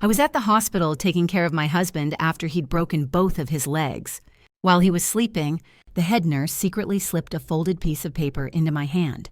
I was at the hospital taking care of my husband after he'd broken both of his legs. While he was sleeping, the head nurse secretly slipped a folded piece of paper into my hand.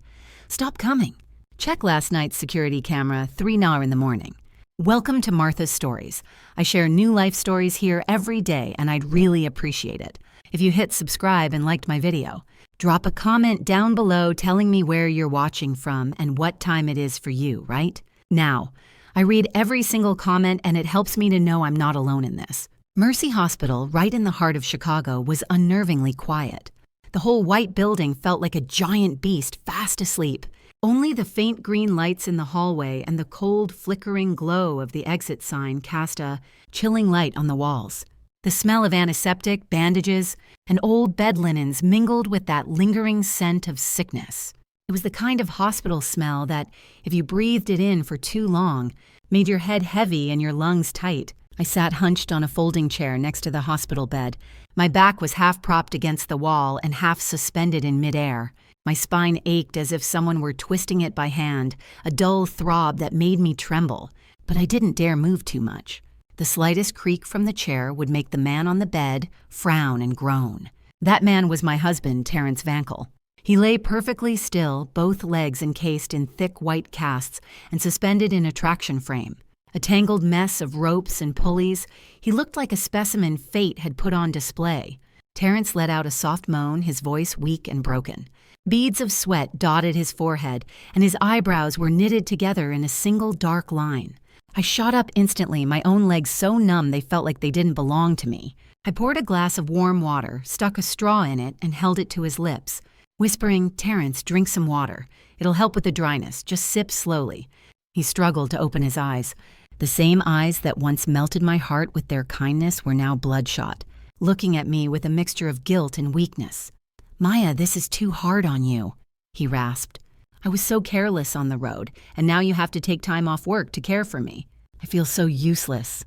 "Stop coming. Check last night's security camera, 3:00 in the morning." Welcome to Martha's Stories. I share new life stories here every day, and I'd really appreciate it if you hit subscribe and liked my video. Drop a comment down below telling me where you're watching from and what time it is for you, right? Now, I read every single comment and it helps me to know I'm not alone in this. Mercy Hospital, right in the heart of Chicago, was unnervingly quiet. The whole white building felt like a giant beast fast asleep. Only the faint green lights in the hallway and the cold, flickering glow of the exit sign cast a chilling light on the walls. The smell of antiseptic, bandages, and old bed linens mingled with that lingering scent of sickness. It was the kind of hospital smell that, if you breathed it in for too long, made your head heavy and your lungs tight. I sat hunched on a folding chair next to the hospital bed. My back was half propped against the wall and half suspended in midair. My spine ached as if someone were twisting it by hand, a dull throb that made me tremble. But I didn't dare move too much. The slightest creak from the chair would make the man on the bed frown and groan. That man was my husband, Terrence Vankel. He lay perfectly still, both legs encased in thick white casts and suspended in a traction frame. A tangled mess of ropes and pulleys, he looked like a specimen fate had put on display. Terrence let out a soft moan, his voice weak and broken. Beads of sweat dotted his forehead, and his eyebrows were knitted together in a single dark line. I shot up instantly, my own legs so numb they felt like they didn't belong to me. I poured a glass of warm water, stuck a straw in it, and held it to his lips, whispering, "Terrence, drink some water. It'll help with the dryness. Just sip slowly." He struggled to open his eyes. The same eyes that once melted my heart with their kindness were now bloodshot, looking at me with a mixture of guilt and weakness. "Maya, this is too hard on you," he rasped. "I was so careless on the road, and now you have to take time off work to care for me. I feel so useless."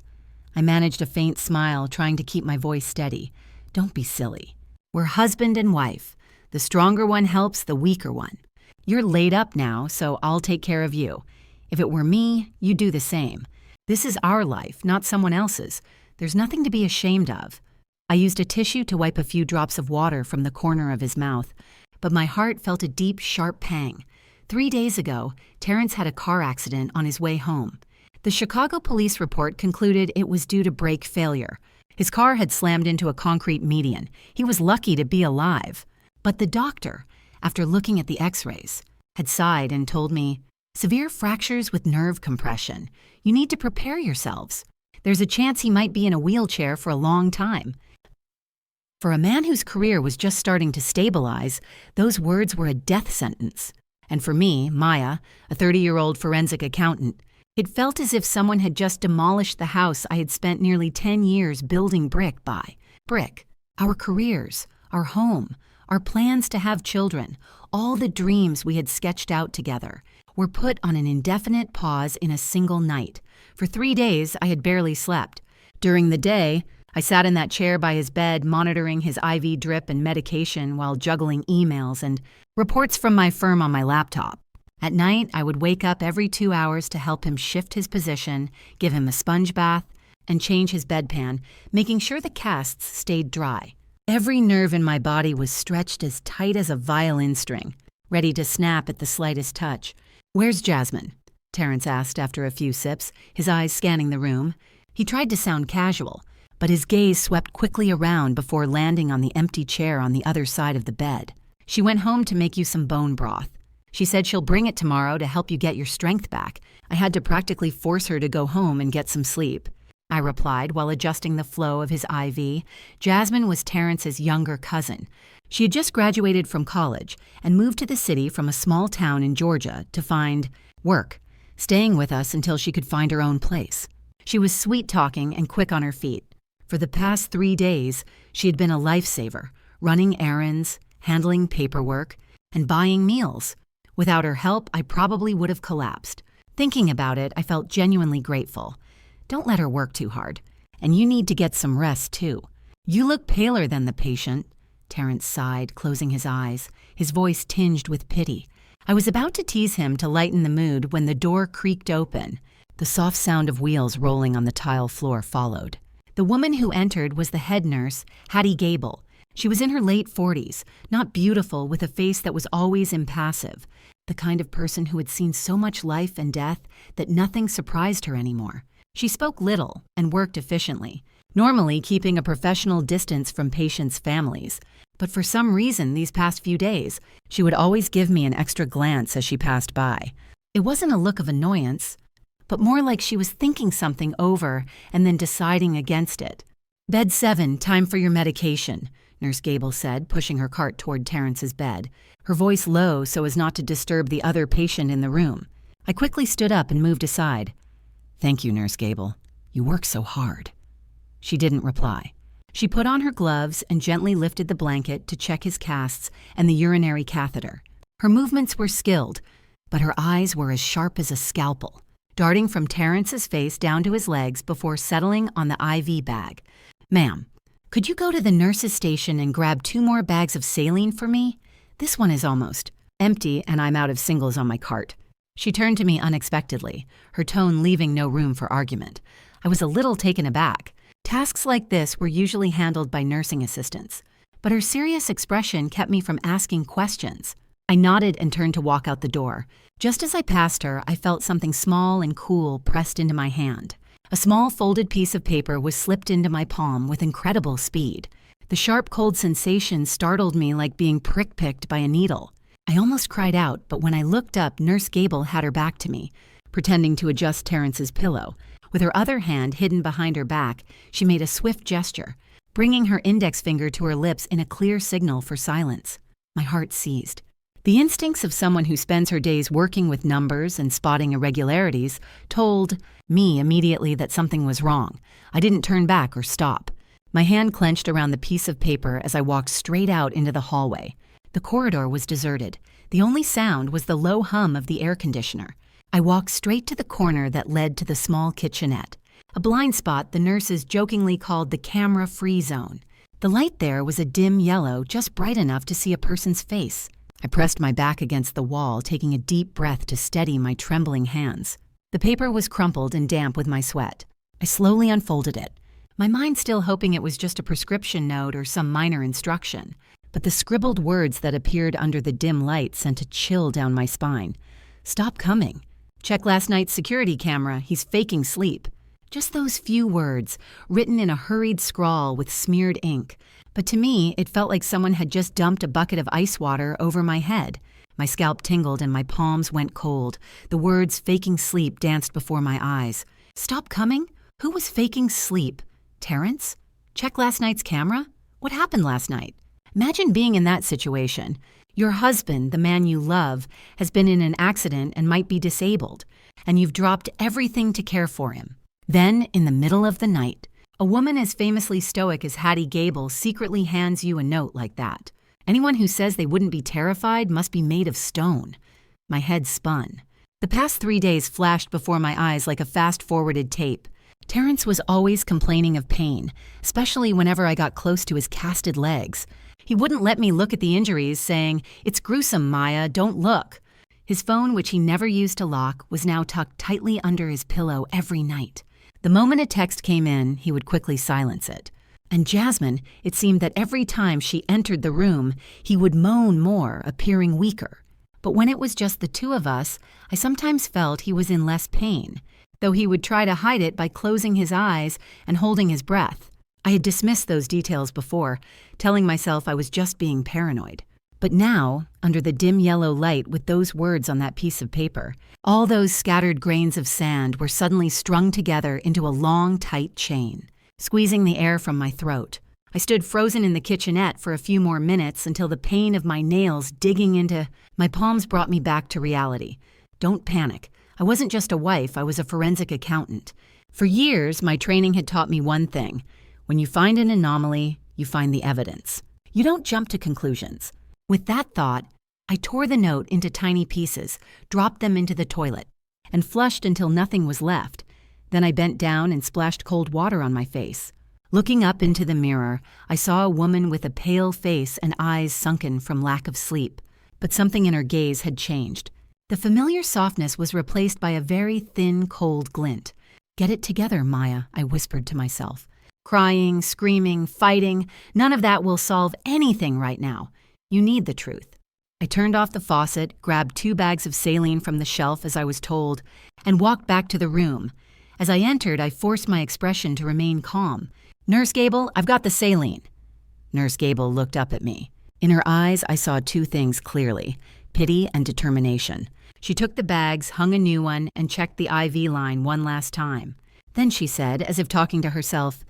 I managed a faint smile, trying to keep my voice steady. "Don't be silly. We're husband and wife. The stronger one helps the weaker one. You're laid up now, so I'll take care of you. If it were me, you'd do the same. This is our life, not someone else's. There's nothing to be ashamed of." I used a tissue to wipe a few drops of water from the corner of his mouth, but my heart felt a deep, sharp pang. 3 days ago, Terrence had a car accident on his way home. The Chicago police report concluded it was due to brake failure. His car had slammed into a concrete median. He was lucky to be alive. But the doctor, after looking at the x-rays, had sighed and told me, "Severe fractures with nerve compression. You need to prepare yourselves. There's a chance he might be in a wheelchair for a long time." For a man whose career was just starting to stabilize, those words were a death sentence. And for me, Maya, a 30-year-old forensic accountant, it felt as if someone had just demolished the house I had spent nearly 10 years building brick by brick. Our careers, our home, our plans to have children, all the dreams we had sketched out together, were put on an indefinite pause in a single night. For 3 days, I had barely slept. During the day, I sat in that chair by his bed, monitoring his IV drip and medication while juggling emails and reports from my firm on my laptop. At night, I would wake up every 2 hours to help him shift his position, give him a sponge bath, and change his bedpan, making sure the casts stayed dry. Every nerve in my body was stretched as tight as a violin string, ready to snap at the slightest touch. "Where's Jasmine?" Terrence asked after a few sips, his eyes scanning the room. He tried to sound casual, but his gaze swept quickly around before landing on the empty chair on the other side of the bed. "She went home to make you some bone broth. She said she'll bring it tomorrow to help you get your strength back. I had to practically force her to go home and get some sleep," I replied while adjusting the flow of his IV. Jasmine was Terrence's younger cousin. She had just graduated from college and moved to the city from a small town in Georgia to find work, staying with us until she could find her own place. She was sweet-talking and quick on her feet. For the past 3 days, she had been a lifesaver, running errands, handling paperwork, and buying meals. Without her help, I probably would have collapsed. Thinking about it, I felt genuinely grateful. Don't let her work too hard. And you need to get some rest, too. "You look paler than the patient," Terrence sighed, closing his eyes, his voice tinged with pity. I was about to tease him to lighten the mood when the door creaked open. The soft sound of wheels rolling on the tile floor followed. The woman who entered was the head nurse, Hattie Gable. She was in her late 40s, not beautiful, with a face that was always impassive, the kind of person who had seen so much life and death that nothing surprised her anymore. She spoke little and worked efficiently, normally keeping a professional distance from patients' families. But for some reason these past few days, she would always give me an extra glance as she passed by. It wasn't a look of annoyance, but more like she was thinking something over and then deciding against it. "Bed 7, time for your medication," Nurse Gable said, pushing her cart toward Terrence's bed, her voice low so as not to disturb the other patient in the room. I quickly stood up and moved aside. "Thank you, Nurse Gable. You work so hard." She didn't reply. She put on her gloves and gently lifted the blanket to check his casts and the urinary catheter. Her movements were skilled, but her eyes were as sharp as a scalpel, darting from Terrence's face down to his legs before settling on the IV bag. "Ma'am, could you go to the nurse's station and grab 2 more bags of saline for me? This one is almost empty and I'm out of singles on my cart." She turned to me unexpectedly, her tone leaving no room for argument. I was a little taken aback. Tasks like this were usually handled by nursing assistants, but her serious expression kept me from asking questions. I nodded and turned to walk out the door. Just as I passed her, I felt something small and cool pressed into my hand. A small folded piece of paper was slipped into my palm with incredible speed. The sharp, cold sensation startled me like being prick-picked by a needle. I almost cried out, but when I looked up, Nurse Gable had her back to me, pretending to adjust Terrence's pillow. With her other hand hidden behind her back, she made a swift gesture, bringing her index finger to her lips in a clear signal for silence. My heart seized. The instincts of someone who spends her days working with numbers and spotting irregularities told me immediately that something was wrong. I didn't turn back or stop. My hand clenched around the piece of paper as I walked straight out into the hallway. The corridor was deserted. The only sound was the low hum of the air conditioner. I walked straight to the corner that led to the small kitchenette, a blind spot the nurses jokingly called the camera-free zone. The light there was a dim yellow, just bright enough to see a person's face. I pressed my back against the wall, taking a deep breath to steady my trembling hands. The paper was crumpled and damp with my sweat. I slowly unfolded it, my mind still hoping it was just a prescription note or some minor instruction. But the scribbled words that appeared under the dim light sent a chill down my spine. "Stop coming. Check last night's security camera. He's faking sleep." Just those few words, written in a hurried scrawl with smeared ink. But to me, it felt like someone had just dumped a bucket of ice water over my head. My scalp tingled and my palms went cold. The words "faking sleep" danced before my eyes. Stop coming? Who was faking sleep? Terrence? Check last night's camera? What happened last night? Imagine being in that situation. Your husband, the man you love, has been in an accident and might be disabled, and you've dropped everything to care for him. Then, in the middle of the night, a woman as famously stoic as Hattie Gable secretly hands you a note like that. Anyone who says they wouldn't be terrified must be made of stone. My head spun. The past 3 days flashed before my eyes like a fast-forwarded tape. Terrence was always complaining of pain, especially whenever I got close to his casted legs. He wouldn't let me look at the injuries, saying, "It's gruesome, Maya, don't look." His phone, which he never used to lock, was now tucked tightly under his pillow every night. The moment a text came in, he would quickly silence it. And Jasmine, it seemed that every time she entered the room, he would moan more, appearing weaker. But when it was just the two of us, I sometimes felt he was in less pain, though he would try to hide it by closing his eyes and holding his breath. I had dismissed those details before, telling myself I was just being paranoid. But now, under the dim yellow light with those words on that piece of paper, all those scattered grains of sand were suddenly strung together into a long, tight chain, squeezing the air from my throat. I stood frozen in the kitchenette for a few more minutes until the pain of my nails digging into my palms brought me back to reality. Don't panic. I wasn't just a wife, I was a forensic accountant. For years, my training had taught me one thing. When you find an anomaly, you find the evidence. You don't jump to conclusions. With that thought, I tore the note into tiny pieces, dropped them into the toilet, and flushed until nothing was left. Then I bent down and splashed cold water on my face. Looking up into the mirror, I saw a woman with a pale face and eyes sunken from lack of sleep. But something in her gaze had changed. The familiar softness was replaced by a very thin, cold glint. "Get it together, Maya," I whispered to myself. "Crying, screaming, fighting, none of that will solve anything right now. You need the truth." I turned off the faucet, grabbed 2 bags of saline from the shelf as I was told, and walked back to the room. As I entered, I forced my expression to remain calm. "Nurse Gable, I've got the saline." Nurse Gable looked up at me. In her eyes, I saw 2 things clearly: pity and determination. She took the bags, hung a new one, and checked the IV line one last time. Then she said, as if talking to herself,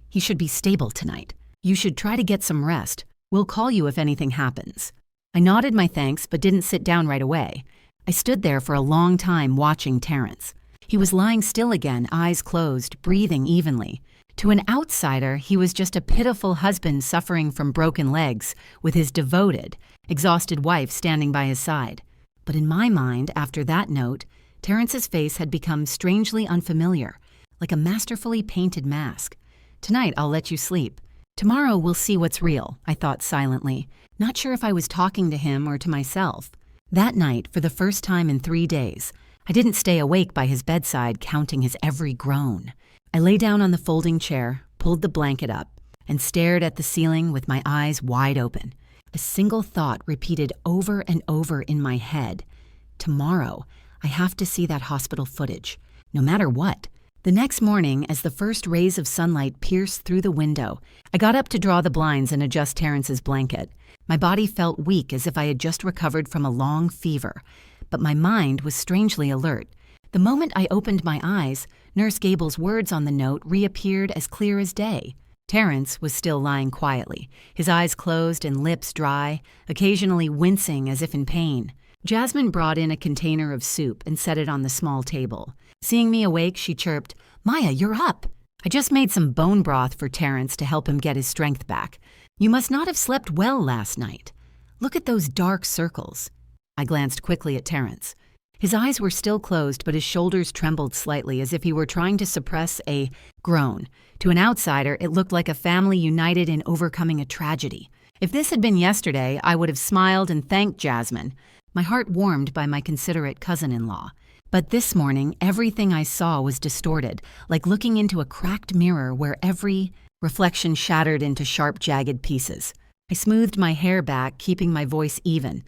"He should be stable tonight. You should try to get some rest. We'll call you if anything happens." I nodded my thanks but didn't sit down right away. I stood there for a long time watching Terrence. He was lying still again, eyes closed, breathing evenly. To an outsider, he was just a pitiful husband suffering from broken legs, with his devoted, exhausted wife standing by his side. But in my mind, after that note, Terrence's face had become strangely unfamiliar, like a masterfully painted mask. "Tonight I'll let you sleep. Tomorrow we'll see what's real," I thought silently, not sure if I was talking to him or to myself. That night, for the first time in 3 days, I didn't stay awake by his bedside counting his every groan. I lay down on the folding chair, pulled the blanket up, and stared at the ceiling with my eyes wide open. A single thought repeated over and over in my head. Tomorrow, I have to see that hospital footage, no matter what. The next morning, as the first rays of sunlight pierced through the window, I got up to draw the blinds and adjust Terrence's blanket. My body felt weak, as if I had just recovered from a long fever, but my mind was strangely alert. The moment I opened my eyes, Nurse Gable's words on the note reappeared as clear as day. Terrence was still lying quietly, his eyes closed and lips dry, occasionally wincing as if in pain. Jasmine brought in a container of soup and set it on the small table. Seeing me awake, she chirped, "Maya, you're up." "I just made some bone broth for Terrence to help him get his strength back. You must not have slept well last night. Look at those dark circles." I glanced quickly at Terrence. His eyes were still closed, but his shoulders trembled slightly as if he were trying to suppress a groan. To an outsider, it looked like a family united in overcoming a tragedy. If this had been yesterday, I would have smiled and thanked Jasmine, my heart warmed by my considerate cousin-in-law. But this morning, everything I saw was distorted, like looking into a cracked mirror where every reflection shattered into sharp, jagged pieces. I smoothed my hair back, keeping my voice even.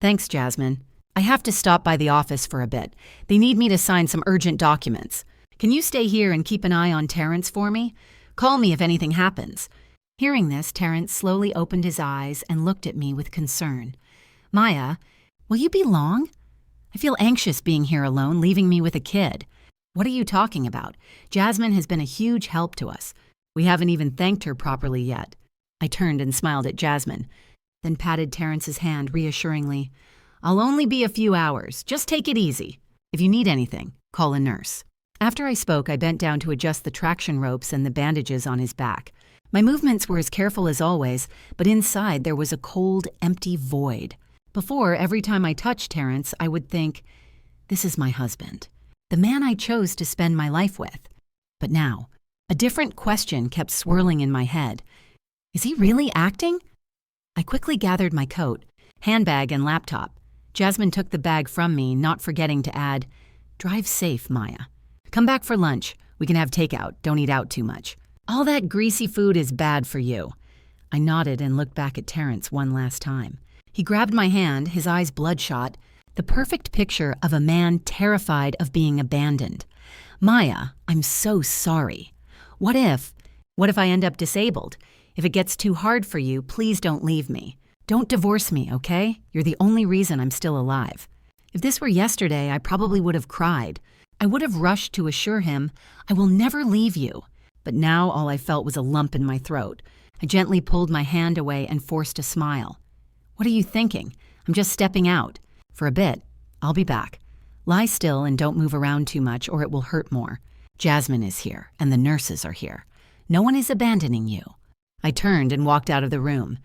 "Thanks, Jasmine. I have to stop by the office for a bit. They need me to sign some urgent documents. Can you stay here and keep an eye on Terrence for me? Call me if anything happens." Hearing this, Terrence slowly opened his eyes and looked at me with concern. "Maya, will you be long? I feel anxious being here alone, leaving me with a kid." "What are you talking about? Jasmine has been a huge help to us. We haven't even thanked her properly yet." I turned and smiled at Jasmine, then patted Terrence's hand reassuringly. "I'll only be a few hours. Just take it easy. If you need anything, call a nurse." After I spoke, I bent down to adjust the traction ropes and the bandages on his back. My movements were as careful as always, but inside there was a cold, empty void. Before, every time I touched Terrence, I would think, "This is my husband, the man I chose to spend my life with." But now, a different question kept swirling in my head. Is he really acting? I quickly gathered my coat, handbag, and laptop. Jasmine took the bag from me, not forgetting to add, "Drive safe, Maya. Come back for lunch. We can have takeout. Don't eat out too much. All that greasy food is bad for you." I nodded and looked back at Terrence one last time. He grabbed my hand, his eyes bloodshot, the perfect picture of a man terrified of being abandoned. "Maya, I'm so sorry. What if I end up disabled? If it gets too hard for you, please don't leave me. Don't divorce me, okay? You're the only reason I'm still alive." If this were yesterday, I probably would have cried. I would have rushed to assure him, "I will never leave you." But now all I felt was a lump in my throat. I gently pulled my hand away and forced a smile. "What are you thinking? I'm just stepping out. For a bit. I'll be back. Lie still and don't move around too much or it will hurt more. Jasmine is here and the nurses are here. No one is abandoning you." I turned and walked out of the room.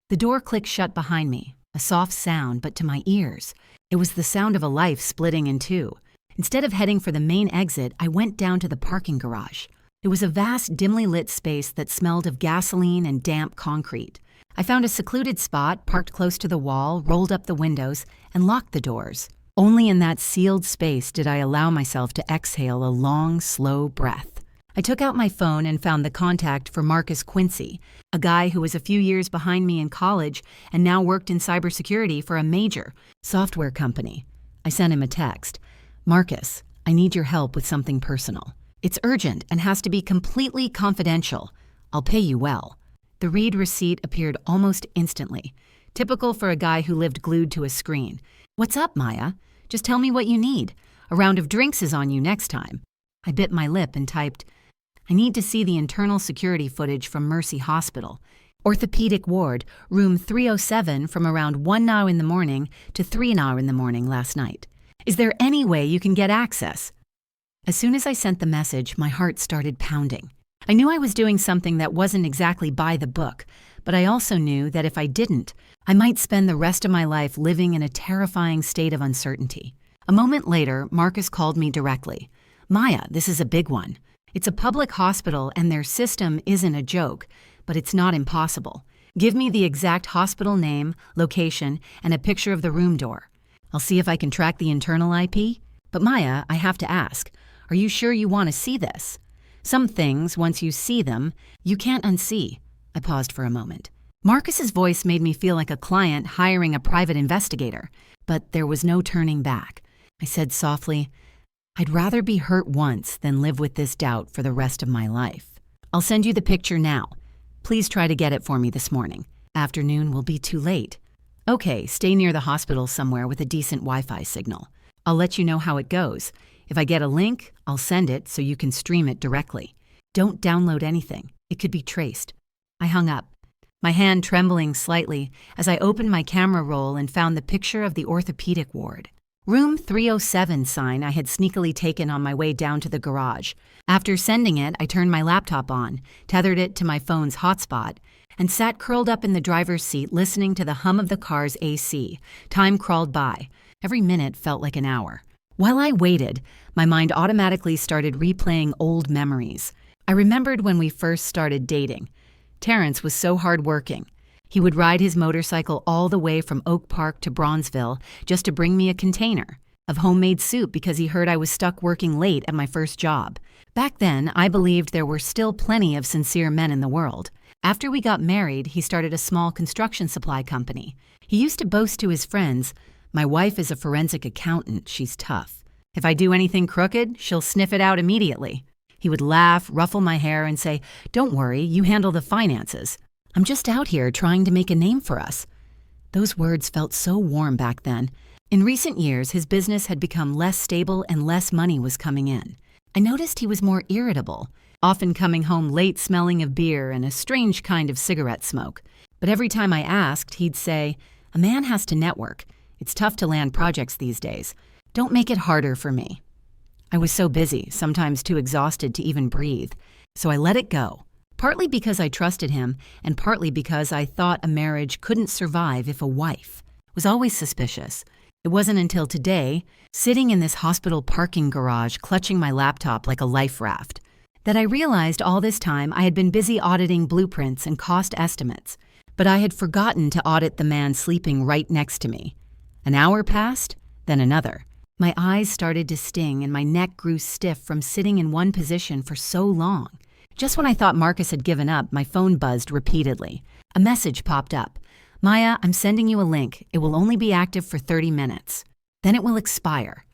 The door clicked shut behind me, a soft sound, but to my ears, it was the sound of a life splitting in two. Instead of heading for the main exit, I went down to the parking garage. It was a vast, dimly lit space that smelled of gasoline and damp concrete. I found a secluded spot, parked close to the wall, rolled up the windows, and locked the doors. Only in that sealed space did I allow myself to exhale a long, slow breath. I took out my phone and found the contact for Marcus Quincy, a guy who was a few years behind me in college and now worked in cybersecurity for a major software company. I sent him a text. "Marcus, I need your help with something personal. It's urgent and has to be completely confidential. I'll pay you well." The read receipt appeared almost instantly, typical for a guy who lived glued to a screen. "What's up, Maya? Just tell me what you need. A round of drinks is on you next time." I bit my lip and typed, "I need to see the internal security footage from Mercy Hospital. Orthopedic ward, room 307 from around 1 now in the morning to 3 now in the morning last night. Is there any way you can get access?" As soon as I sent the message, my heart started pounding. I knew I was doing something that wasn't exactly by the book, but I also knew that if I didn't, I might spend the rest of my life living in a terrifying state of uncertainty. A moment later, Marcus called me directly. "Maya, this is a big one. It's a public hospital and their system isn't a joke, but it's not impossible. Give me the exact hospital name, location, and a picture of the room door. I'll see if I can track the internal IP. But Maya, I have to ask, are you sure you want to see this? Some things, once you see them, you can't unsee." I paused for a moment. Marcus's voice made me feel like a client hiring a private investigator, but there was no turning back. I said softly, "I'd rather be hurt once than live with this doubt for the rest of my life. I'll send you the picture now. Please try to get it for me this morning. Afternoon will be too late." "Okay, stay near the hospital somewhere with a decent Wi-Fi signal. I'll let you know how it goes. If I get a link, I'll send it so you can stream it directly. Don't download anything. It could be traced." I hung up, my hand trembling slightly as I opened my camera roll and found the picture of the orthopedic ward. Room 307 sign I had sneakily taken on my way down to the garage. After sending it, I turned my laptop on, tethered it to my phone's hotspot, and sat curled up in the driver's seat listening to the hum of the car's AC. Time crawled by. Every minute felt like an hour. While I waited, my mind automatically started replaying old memories. I remembered when we first started dating. Terrence was so hardworking. He would ride his motorcycle all the way from Oak Park to Bronzeville just to bring me a container of homemade soup because he heard I was stuck working late at my first job. Back then, I believed there were still plenty of sincere men in the world. After we got married, he started a small construction supply company. He used to boast to his friends, "My wife is a forensic accountant. She's tough. If I do anything crooked, she'll sniff it out immediately." He would laugh, ruffle my hair, and say, "Don't worry, you handle the finances. I'm just out here trying to make a name for us." Those words felt so warm back then. In recent years, his business had become less stable and less money was coming in. I noticed he was more irritable, often coming home late smelling of beer and a strange kind of cigarette smoke. But every time I asked, he'd say, "A man has to network. It's tough to land projects these days. Don't make it harder for me." I was so busy, sometimes too exhausted to even breathe, so I let it go. Partly because I trusted him, and partly because I thought a marriage couldn't survive if a wife was always suspicious. It wasn't until today, sitting in this hospital parking garage clutching my laptop like a life raft, that I realized all this time I had been busy auditing blueprints and cost estimates, but I had forgotten to audit the man sleeping right next to me. An hour passed, then another. My eyes started to sting and my neck grew stiff from sitting in one position for so long. Just when I thought Marcus had given up, my phone buzzed repeatedly. A message popped up. "Maya, I'm sending you a link. It will only be active for 30 minutes. Then it will expire.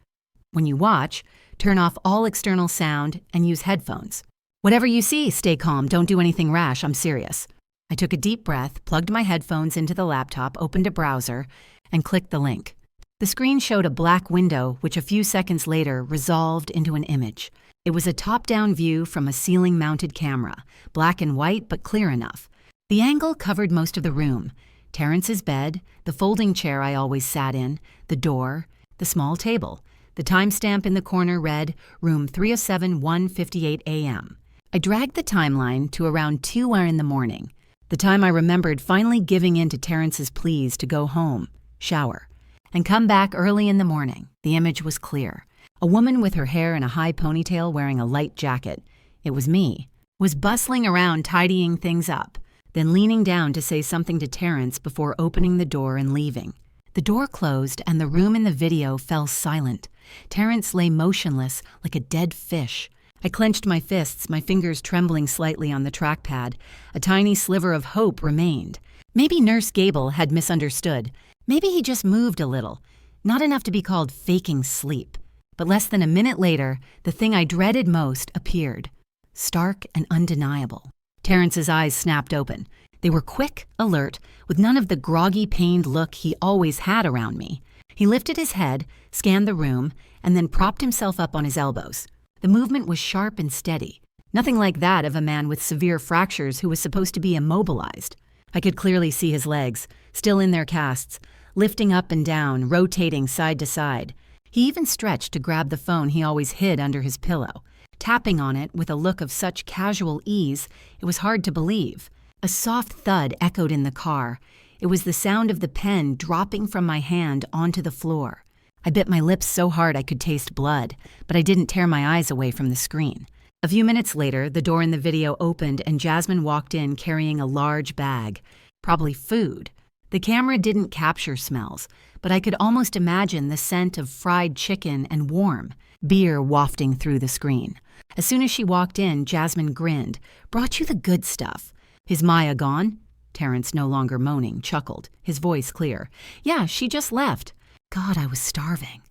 When you watch, turn off all external sound and use headphones. Whatever you see, stay calm. Don't do anything rash. I'm serious." I took a deep breath, plugged my headphones into the laptop, opened a browser, and clicked the link. The screen showed a black window, which a few seconds later resolved into an image. It was a top-down view from a ceiling-mounted camera, black and white but clear enough. The angle covered most of the room. Terrence's bed, the folding chair I always sat in, the door, the small table. The timestamp in the corner read, room 307, 1:58 a.m. I dragged the timeline to around 2 in the morning, the time I remembered finally giving in to Terrence's pleas to go home, shower, and come back early in the morning. The image was clear. A woman with her hair in a high ponytail wearing a light jacket, it was me, was bustling around tidying things up, then leaning down to say something to Terrence before opening the door and leaving. The door closed and the room in the video fell silent. Terrence lay motionless like a dead fish. I clenched my fists, my fingers trembling slightly on the trackpad. A tiny sliver of hope remained. Maybe Nurse Gable had misunderstood. Maybe he just moved a little. Not enough to be called faking sleep. But less than a minute later, the thing I dreaded most appeared. Stark and undeniable. Terrence's eyes snapped open. They were quick, alert, with none of the groggy, pained look he always had around me. He lifted his head, scanned the room, and then propped himself up on his elbows. The movement was sharp and steady. Nothing like that of a man with severe fractures who was supposed to be immobilized. I could clearly see his legs, still in their casts, lifting up and down, rotating side to side. He even stretched to grab the phone he always hid under his pillow, tapping on it with a look of such casual ease it was hard to believe. A soft thud echoed in the car. It was the sound of the pen dropping from my hand onto the floor. I bit my lips so hard I could taste blood, but I didn't tear my eyes away from the screen. A few minutes later, the door in the video opened and Jasmine walked in carrying a large bag, probably food. The camera didn't capture smells, but I could almost imagine the scent of fried chicken and warm beer wafting through the screen. As soon as she walked in, Jasmine grinned. "Brought you the good stuff." "Is Maya gone?" Terrence, no longer moaning, chuckled, his voice clear. "Yeah, she just left." God, I was starving.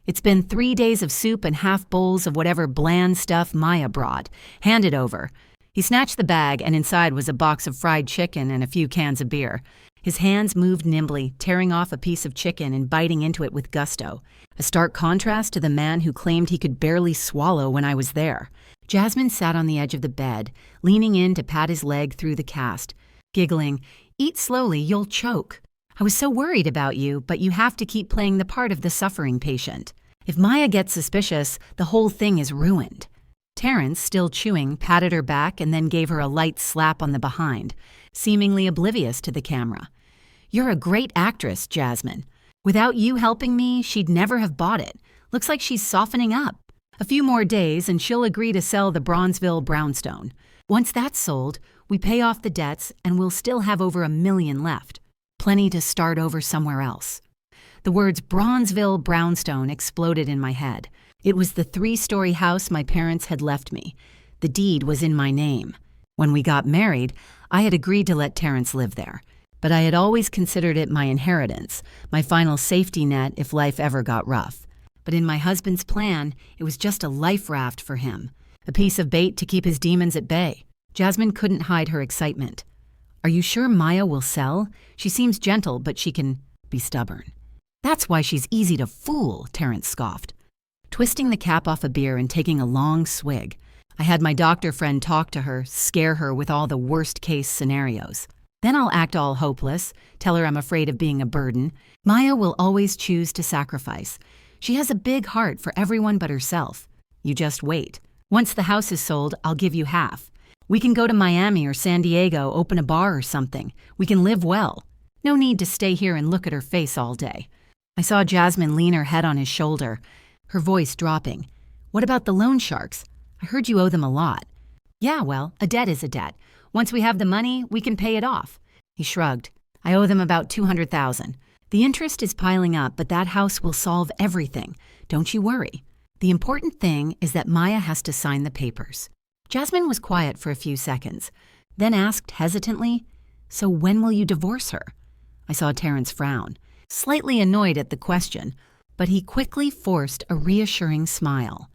"It's been 3 days of soup and half bowls of whatever bland stuff Maya brought. Hand it over." He snatched the bag, and inside was a box of fried chicken and a few cans of beer. His hands moved nimbly, tearing off a piece of chicken and biting into it with gusto. A stark contrast to the man who claimed he could barely swallow when I was there. Jasmine sat on the edge of the bed, leaning in to pat his leg through the cast, giggling, "Eat slowly, you'll choke. I was so worried about you, but you have to keep playing the part of the suffering patient. If Maya gets suspicious, the whole thing is ruined." Terrence, still chewing, patted her back and then gave her a light slap on the behind, seemingly oblivious to the camera. "You're a great actress, Jasmine. Without you helping me, she'd never have bought it. Looks like she's softening up. A few more days and she'll agree to sell the Bronzeville brownstone. Once that's sold, we pay off the debts and we'll still have over $1 million left. Plenty to start over somewhere else." The words Bronzeville brownstone exploded in my head. It was the 3-story house my parents had left me. The deed was in my name. When we got married, I had agreed to let Terrence live there, but I had always considered it my inheritance, my final safety net if life ever got rough. But in my husband's plan, it was just a life raft for him, a piece of bait to keep his demons at bay. Jasmine couldn't hide her excitement. "Are you sure Maya will sell? She seems gentle, but she can be stubborn." "That's why she's easy to fool," Terrence scoffed, twisting the cap off a beer and taking a long swig. I had my doctor friend talk to her, scare her with all the worst-case scenarios. Then I'll act all hopeless, tell her I'm afraid of being a burden. Maya will always choose to sacrifice. She has a big heart for everyone but herself. You just wait. Once the house is sold, I'll give you half. We can go to Miami or San Diego, open a bar or something. We can live well. No need to stay here and look at her face all day. I saw Jasmine lean her head on his shoulder, her voice dropping. "What about the loan sharks? I heard you owe them a lot." "Yeah, well, a debt is a debt. Once we have the money, we can pay it off." He shrugged. "I owe them about $200,000. The interest is piling up, but that house will solve everything. Don't you worry. The important thing is that Maya has to sign the papers." Jasmine was quiet for a few seconds, then asked hesitantly, "So when will you divorce her?" I saw Terrence frown, slightly annoyed at the question, but he quickly forced a reassuring smile.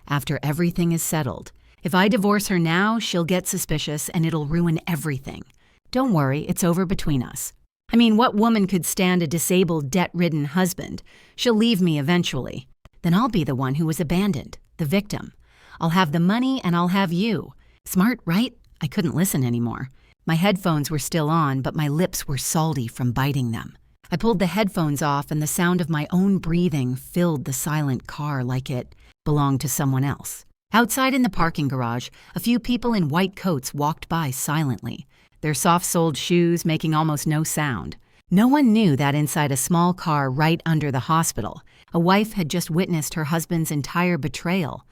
"After everything is settled. If I divorce her now, she'll get suspicious and it'll ruin everything. Don't worry, it's over between us. I mean, what woman could stand a disabled, debt-ridden husband? She'll leave me eventually. Then I'll be the one who was abandoned, the victim. I'll have the money and I'll have you. Smart, right?" I couldn't listen anymore. My headphones were still on, but my lips were salty from biting them. I pulled the headphones off and the sound of my own breathing filled the silent car like it belonged to someone else. Outside in the parking garage, a few people in white coats walked by silently, their soft-soled shoes making almost no sound. No one knew that inside a small car right under the hospital, a wife had just witnessed her husband's entire betrayal.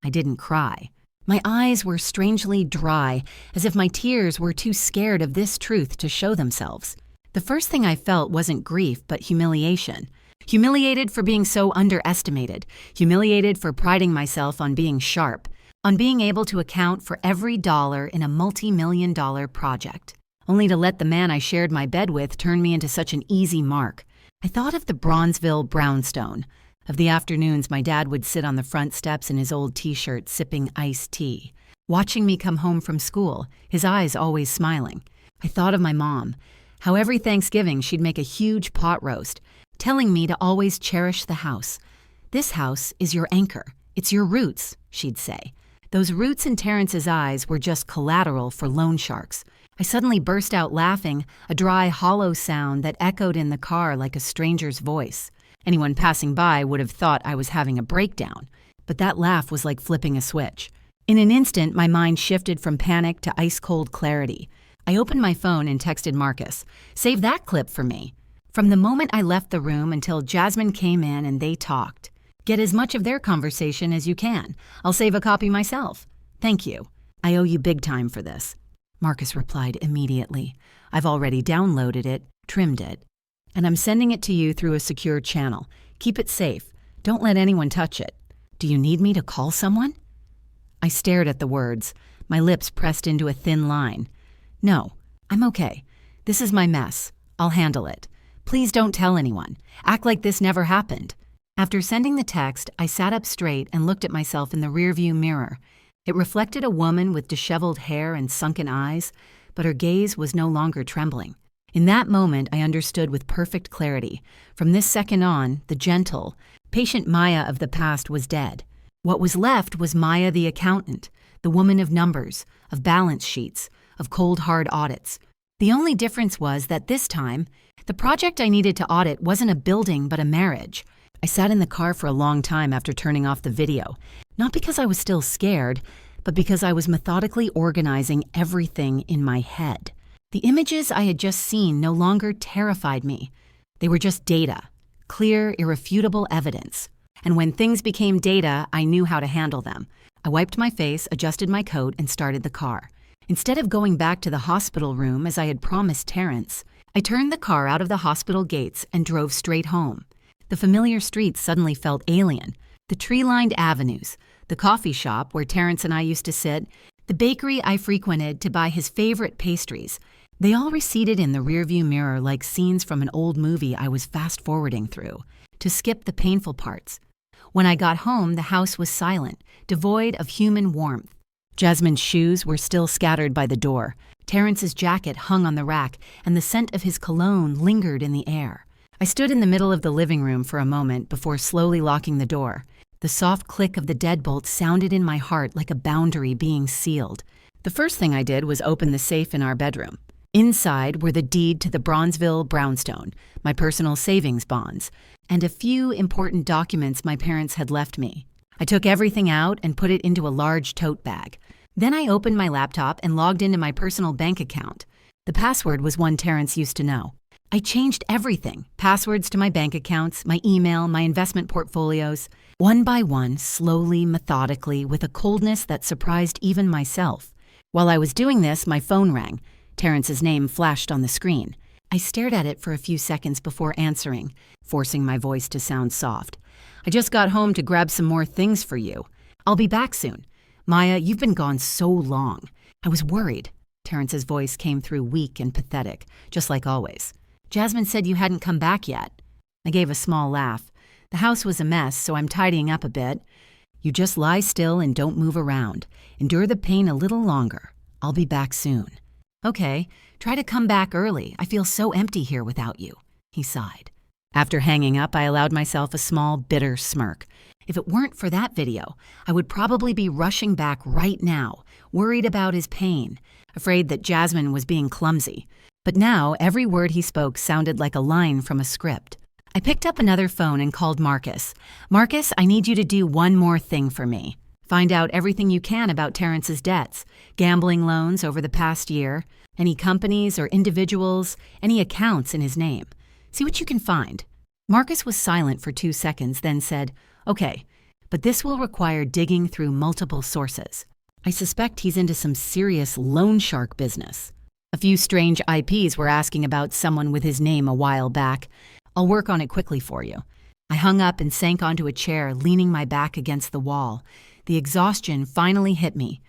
I didn't cry. My eyes were strangely dry, as if my tears were too scared of this truth to show themselves. The first thing I felt wasn't grief, but humiliation. Humiliated for being so underestimated. Humiliated for priding myself on being sharp, on being able to account for every dollar in a multi-million-dollar project, only to let the man I shared my bed with turn me into such an easy mark. I thought of the Bronzeville brownstone, of the afternoons my dad would sit on the front steps in his old t-shirt sipping iced tea, watching me come home from school, his eyes always smiling. I thought of my mom, how every Thanksgiving she'd make a huge pot roast, telling me to always cherish the house. "This house is your anchor. It's your roots," she'd say. Those roots in Terrence's eyes were just collateral for loan sharks. I suddenly burst out laughing, a dry, hollow sound that echoed in the car like a stranger's voice. Anyone passing by would have thought I was having a breakdown, but that laugh was like flipping a switch. In an instant, my mind shifted from panic to ice-cold clarity. I opened my phone and texted Marcus, "Save that clip for me." From the moment I left the room until Jasmine came in and they talked. Get as much of their conversation as you can. I'll save a copy myself. Thank you. I owe you big time for this. Marcus replied immediately. I've already downloaded it, trimmed it, and I'm sending it to you through a secure channel. Keep it safe. Don't let anyone touch it. Do you need me to call someone? I stared at the words, my lips pressed into a thin line. No, I'm okay. This is my mess. I'll handle it. Please don't tell anyone. Act like this never happened. After sending the text, I sat up straight and looked at myself in the rearview mirror. It reflected a woman with disheveled hair and sunken eyes, but her gaze was no longer trembling. In that moment, I understood with perfect clarity. From this second on, the gentle, patient Maya of the past was dead. What was left was Maya the accountant, the woman of numbers, of balance sheets, of cold hard audits. The only difference was that this time, the project I needed to audit wasn't a building but a marriage. I sat in the car for a long time after turning off the video, not because I was still scared, but because I was methodically organizing everything in my head. The images I had just seen no longer terrified me. They were just data, clear, irrefutable evidence. And when things became data, I knew how to handle them. I wiped my face, adjusted my coat, and started the car. Instead of going back to the hospital room as I had promised Terrence, I turned the car out of the hospital gates and drove straight home. The familiar streets suddenly felt alien. The tree-lined avenues, the coffee shop where Terrence and I used to sit, the bakery I frequented to buy his favorite pastries, they all receded in the rearview mirror like scenes from an old movie I was fast-forwarding through, to skip the painful parts. When I got home, the house was silent, devoid of human warmth. Jasmine's shoes were still scattered by the door. Terrence's jacket hung on the rack, and the scent of his cologne lingered in the air. I stood in the middle of the living room for a moment before slowly locking the door. The soft click of the deadbolt sounded in my heart like a boundary being sealed. The first thing I did was open the safe in our bedroom. Inside were the deed to the Bronzeville brownstone, my personal savings bonds, and a few important documents my parents had left me. I took everything out and put it into a large tote bag. Then I opened my laptop and logged into my personal bank account. The password was one Terrence used to know. I changed everything, passwords to my bank accounts, my email, my investment portfolios, one by one, slowly, methodically, with a coldness that surprised even myself. While I was doing this, my phone rang. Terrence's name flashed on the screen. I stared at it for a few seconds before answering, forcing my voice to sound soft. I just got home to grab some more things for you. I'll be back soon. Maya, you've been gone so long. I was worried. Terrence's voice came through weak and pathetic, just like always. Jasmine said you hadn't come back yet. I gave a small laugh. The house was a mess, so I'm tidying up a bit. You just lie still and don't move around. Endure the pain a little longer. I'll be back soon. Okay, try to come back early. I feel so empty here without you. He sighed. After hanging up, I allowed myself a small, bitter smirk. If it weren't for that video, I would probably be rushing back right now, worried about his pain, afraid that Jasmine was being clumsy. But now, every word he spoke sounded like a line from a script. I picked up another phone and called Marcus. Marcus, I need you to do one more thing for me. Find out everything you can about Terrence's debts, gambling loans over the past year, any companies or individuals, any accounts in his name. See what you can find. Marcus was silent for 2 seconds, then said, Okay, but this will require digging through multiple sources. I suspect he's into some serious loan shark business. A few strange IPs were asking about someone with his name a while back. I'll work on it quickly for you. I hung up and sank onto a chair, leaning my back against the wall. The exhaustion finally hit me.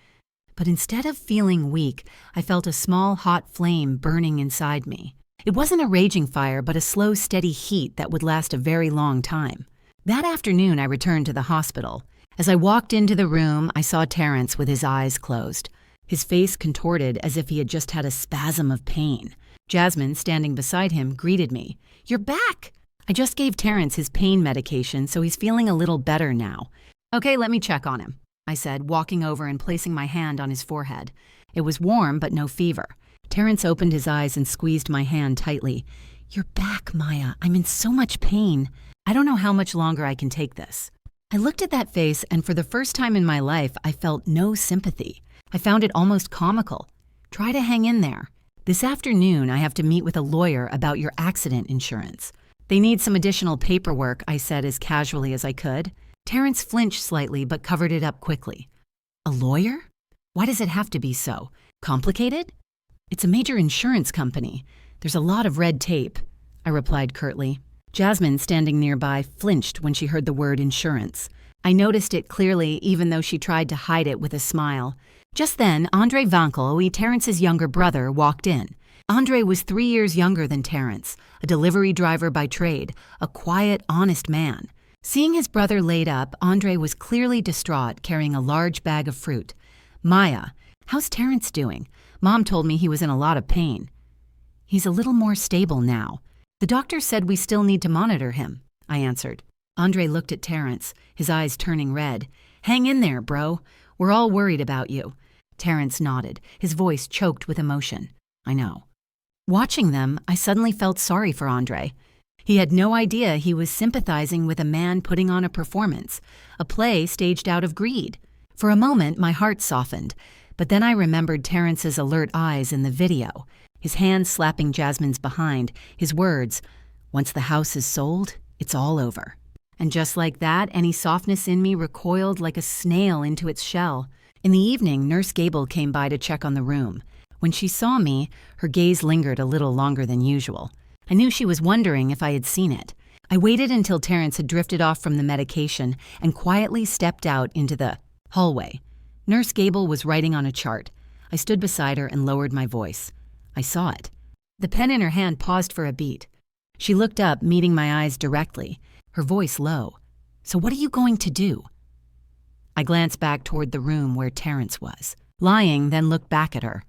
But instead of feeling weak, I felt a small hot flame burning inside me. It wasn't a raging fire, but a slow, steady heat that would last a very long time. That afternoon, I returned to the hospital. As I walked into the room, I saw Terrence with his eyes closed. His face contorted as if he had just had a spasm of pain. Jasmine, standing beside him, greeted me. "You're back!" I just gave Terrence his pain medication, so he's feeling a little better now. "Okay, let me check on him," I said, walking over and placing my hand on his forehead. It was warm, but no fever. Terrence opened his eyes and squeezed my hand tightly. "You're back, Maya. I'm in so much pain. I don't know how much longer I can take this." I looked at that face, and for the first time in my life, I felt no sympathy. I found it almost comical. "Try to hang in there. This afternoon, I have to meet with a lawyer about your accident insurance. They need some additional paperwork," I said as casually as I could. Terrence flinched slightly but covered it up quickly. "A lawyer? Why does it have to be so? Complicated?" "It's a major insurance company. There's a lot of red tape," I replied curtly. Jasmine, standing nearby, flinched when she heard the word insurance. I noticed it clearly, even though she tried to hide it with a smile. Just then, Andre Vankel, Terrence's younger brother, walked in. Andre was 3 years younger than Terrence, a delivery driver by trade, a quiet, honest man. Seeing his brother laid up, Andre was clearly distraught, carrying a large bag of fruit. "Maya, how's Terrence doing? Mom told me he was in a lot of pain." "He's a little more stable now. The doctor said we still need to monitor him," I answered. Andre looked at Terrence, his eyes turning red. "Hang in there, bro. We're all worried about you." Terrence nodded, his voice choked with emotion. "I know." Watching them, I suddenly felt sorry for Andre. He had no idea he was sympathizing with a man putting on a performance, a play staged out of greed. For a moment, my heart softened, but then I remembered Terrence's alert eyes in the video, his hands slapping Jasmine's behind, his words, "Once the house is sold, it's all over." And just like that, any softness in me recoiled like a snail into its shell. In the evening, Nurse Gable came by to check on the room. When she saw me, her gaze lingered a little longer than usual. I knew she was wondering if I had seen it. I waited until Terrence had drifted off from the medication and quietly stepped out into the hallway. Nurse Gable was writing on a chart. I stood beside her and lowered my voice. I saw it. The pen in her hand paused for a beat. She looked up, meeting my eyes directly, her voice low. "So what are you going to do?" I glanced back toward the room where Terrence was, lying, then looked back at her.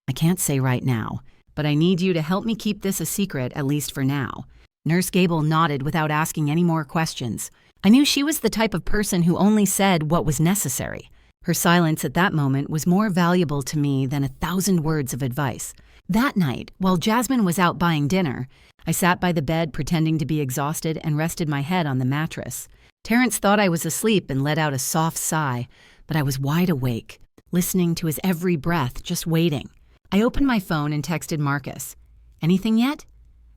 "I can't say right now, but I need you to help me keep this a secret, at least for now." Nurse Gable nodded without asking any more questions. I knew she was the type of person who only said what was necessary. Her silence at that moment was more valuable to me than 1,000 words of advice. That night, while Jasmine was out buying dinner, I sat by the bed pretending to be exhausted and rested my head on the mattress. Terrence thought I was asleep and let out a soft sigh, but I was wide awake, listening to his every breath, just waiting. I opened my phone and texted Marcus. "Anything yet?"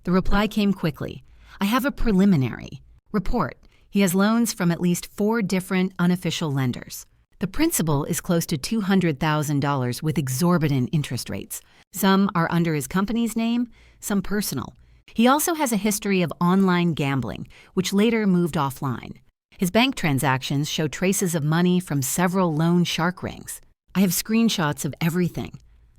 The reply came quickly. "I have a preliminary report. He has loans from at least 4 different unofficial lenders. The principal is close to $200,000 with exorbitant interest rates. Some are under his company's name, some personal. He also has a history of online gambling, which later moved offline. His bank transactions show traces of money from several loan shark rings. I have screenshots of everything."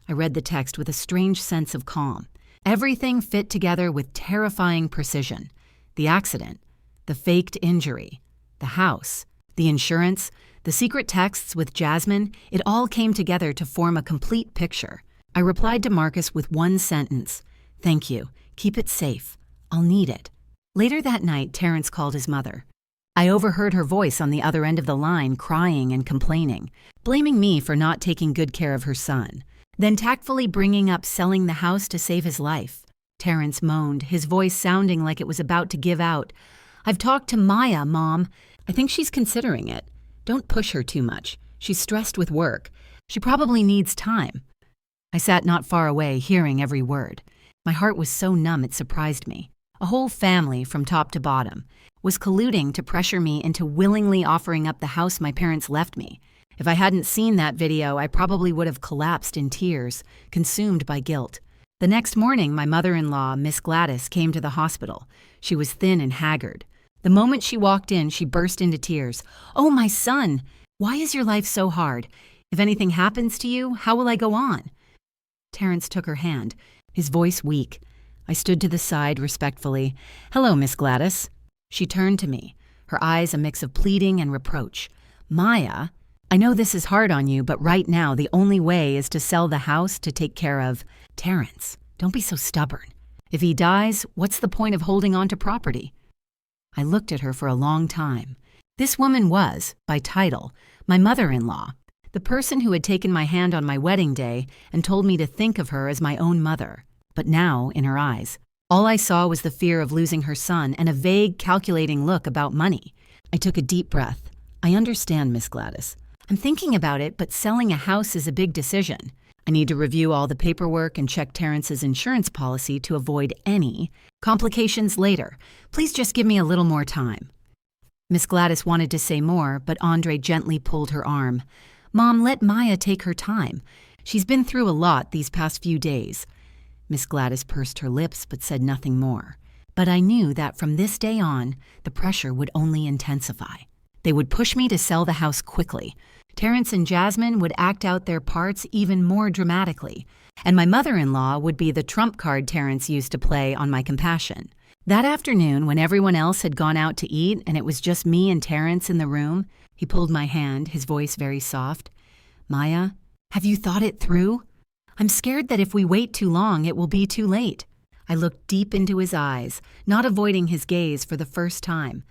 I read the text with a strange sense of calm. Everything fit together with terrifying precision. The accident, the faked injury, the house, the insurance, the secret texts with Jasmine, it all came together to form a complete picture. I replied to Marcus with one sentence. "Thank you. Keep it safe. I'll need it." Later that night, Terrence called his mother. I overheard her voice on the other end of the line, crying and complaining, blaming me for not taking good care of her son, then tactfully bringing up selling the house to save his life. Terrence moaned, his voice sounding like it was about to give out. "I've talked to Maya, Mom. I think she's considering it. Don't push her too much. She's stressed with work. She probably needs time." I sat not far away, hearing every word. My heart was so numb it surprised me. A whole family, from top to bottom, was colluding to pressure me into willingly offering up the house my parents left me. If I hadn't seen that video, I probably would have collapsed in tears, consumed by guilt. The next morning, my mother-in-law, Miss Gladys, came to the hospital. She was thin and haggard. The moment she walked in, she burst into tears. "Oh, my son! Why is your life so hard? If anything happens to you, how will I go on?" Terrence took her hand, his voice weak. I stood to the side respectfully. "Hello, Miss Gladys." She turned to me, her eyes a mix of pleading and reproach. "Maya, I know this is hard on you, but right now the only way is to sell the house to take care of Terrence. Don't be so stubborn. If he dies, what's the point of holding on to property?" I looked at her for a long time. This woman was, by title, my mother-in-law, the person who had taken my hand on my wedding day and told me to think of her as my own mother. But now, in her eyes, all I saw was the fear of losing her son and a vague, calculating look about money. I took a deep breath. "I understand, Miss Gladys. I'm thinking about it, but selling a house is a big decision. I need to review all the paperwork and check Terrence's insurance policy to avoid any complications later. Please just give me a little more time." Miss Gladys wanted to say more, but Andre gently pulled her arm. "Mom, let Maya take her time. She's been through a lot these past few days." Miss Gladys pursed her lips but said nothing more. But I knew that from this day on, the pressure would only intensify. They would push me to sell the house quickly. Terrence and Jasmine would act out their parts even more dramatically, and my mother-in-law would be the trump card Terrence used to play on my compassion. That afternoon, when everyone else had gone out to eat and it was just me and Terrence in the room, he pulled my hand, his voice very soft. "Maya, have you thought it through? I'm scared that if we wait too long, it will be too late." I looked deep into his eyes, not avoiding his gaze for the first time.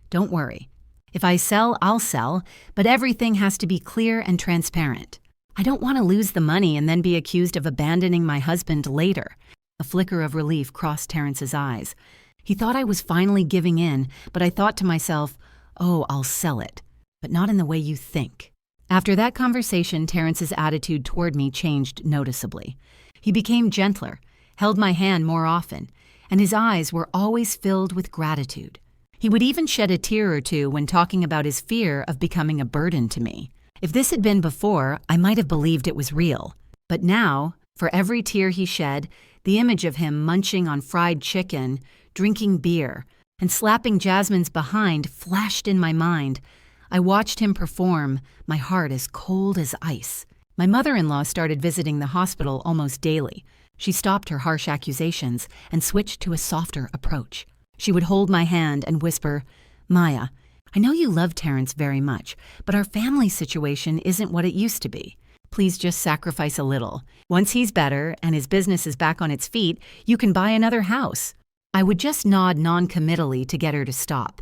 "Don't worry. If I sell, I'll sell, but everything has to be clear and transparent. I don't want to lose the money and then be accused of abandoning my husband later." A flicker of relief crossed Terrence's eyes. He thought I was finally giving in, but I thought to myself, "Oh, I'll sell it, but not in the way you think." After that conversation, Terrence's attitude toward me changed noticeably. He became gentler, held my hand more often, and his eyes were always filled with gratitude. He would even shed a tear or two when talking about his fear of becoming a burden to me. If this had been before, I might have believed it was real. But now, for every tear he shed, the image of him munching on fried chicken, drinking beer, and slapping Jasmine's behind flashed in my mind. I watched him perform, my heart as cold as ice. My mother-in-law started visiting the hospital almost daily. She stopped her harsh accusations and switched to a softer approach. She would hold my hand and whisper, "Maya, I know you love Terrence very much, but our family situation isn't what it used to be. Please just sacrifice a little. Once he's better and his business is back on its feet, you can buy another house." I would just nod non-committally to get her to stop.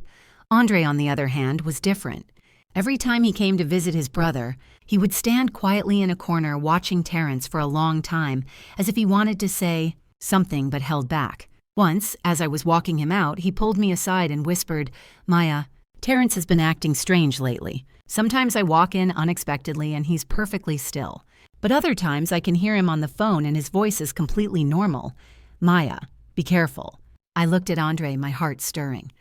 Andre, on the other hand, was different. Every time he came to visit his brother, he would stand quietly in a corner watching Terrence for a long time, as if he wanted to say something but held back. Once, as I was walking him out, he pulled me aside and whispered, "Maya, Terrence has been acting strange lately. Sometimes I walk in unexpectedly and he's perfectly still. But other times I can hear him on the phone and his voice is completely normal. Maya, be careful." I looked at Andre, my heart stirring.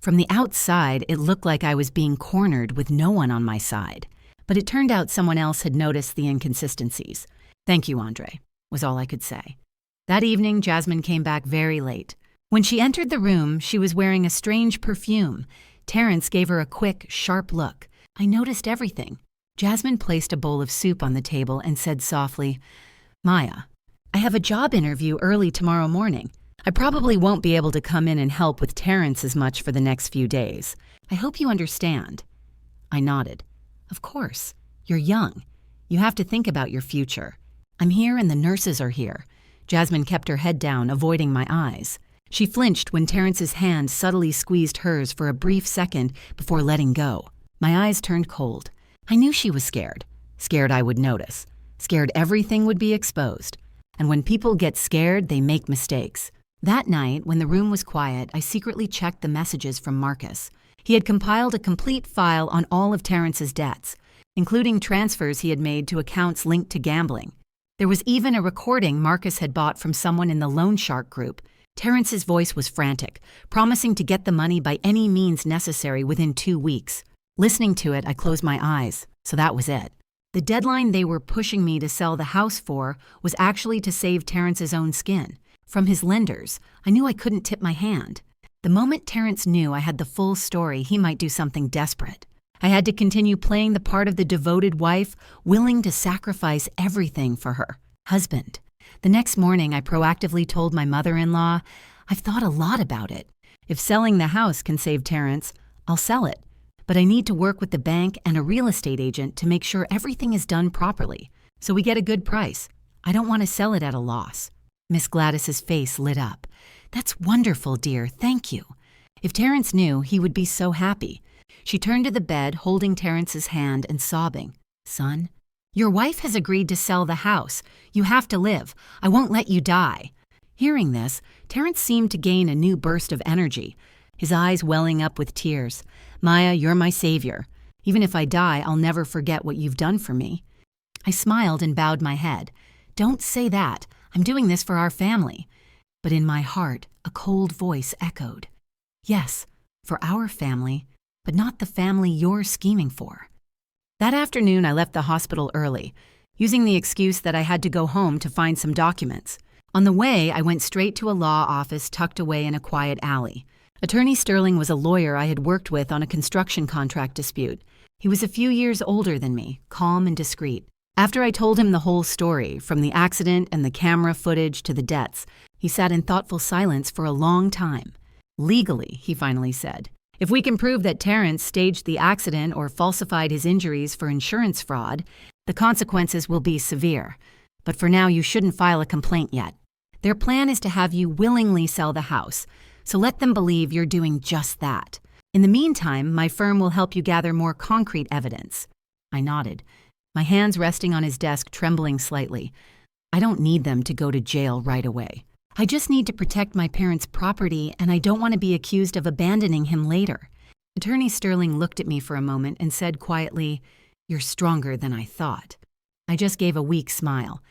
From the outside, it looked like I was being cornered with no one on my side. But it turned out someone else had noticed the inconsistencies. "Thank you, Andre," was all I could say. That evening, Jasmine came back very late. When she entered the room, she was wearing a strange perfume. Terrence gave her a quick, sharp look. I noticed everything. Jasmine placed a bowl of soup on the table and said softly, "Maya, I have a job interview early tomorrow morning. I probably won't be able to come in and help with Terrence as much for the next few days. I hope you understand." I nodded. "Of course. You're young. You have to think about your future. I'm here and the nurses are here." Jasmine kept her head down, avoiding my eyes. She flinched when Terrence's hand subtly squeezed hers for a brief second before letting go. My eyes turned cold. I knew she was scared. Scared I would notice. Scared everything would be exposed. And when people get scared, they make mistakes. That night, when the room was quiet, I secretly checked the messages from Marcus. He had compiled a complete file on all of Terrence's debts, including transfers he had made to accounts linked to gambling. There was even a recording Marcus had bought from someone in the Loan Shark group. Terrence's voice was frantic, promising to get the money by any means necessary within 2 weeks. Listening to it, I closed my eyes. So that was it. The deadline they were pushing me to sell the house for was actually to save Terrence's own skin. From his lenders, I knew I couldn't tip my hand. The moment Terrence knew I had the full story, he might do something desperate. I had to continue playing the part of the devoted wife, willing to sacrifice everything for her husband. The next morning, I proactively told my mother-in-law, "I've thought a lot about it. If selling the house can save Terrence, I'll sell it. But I need to work with the bank and a real estate agent to make sure everything is done properly, so we get a good price. I don't want to sell it at a loss." Miss Gladys's face lit up. "That's wonderful, dear. Thank you." If Terrence knew, he would be so happy. She turned to the bed, holding Terrence's hand and sobbing. "Son, your wife has agreed to sell the house. You have to live. I won't let you die." Hearing this, Terrence seemed to gain a new burst of energy, his eyes welling up with tears. "Maya, you're my savior. Even if I die, I'll never forget what you've done for me." I smiled and bowed my head. "Don't say that. I'm doing this for our family." But in my heart, a cold voice echoed. "Yes, for our family, but not the family you're scheming for." That afternoon, I left the hospital early, using the excuse that I had to go home to find some documents. On the way, I went straight to a law office tucked away in a quiet alley. Attorney Sterling was a lawyer I had worked with on a construction contract dispute. He was a few years older than me, calm and discreet. After I told him the whole story, from the accident and the camera footage to the debts, he sat in thoughtful silence for a long time. "Legally," he finally said, "if we can prove that Terrence staged the accident or falsified his injuries for insurance fraud, the consequences will be severe. But for now, you shouldn't file a complaint yet. Their plan is to have you willingly sell the house, so let them believe you're doing just that. In the meantime, my firm will help you gather more concrete evidence." I nodded, my hands resting on his desk, trembling slightly. "I don't need them to go to jail right away. I just need to protect my parents' property, and I don't want to be accused of abandoning him later." Attorney Sterling looked at me for a moment and said quietly, "You're stronger than I thought." I just gave a weak smile.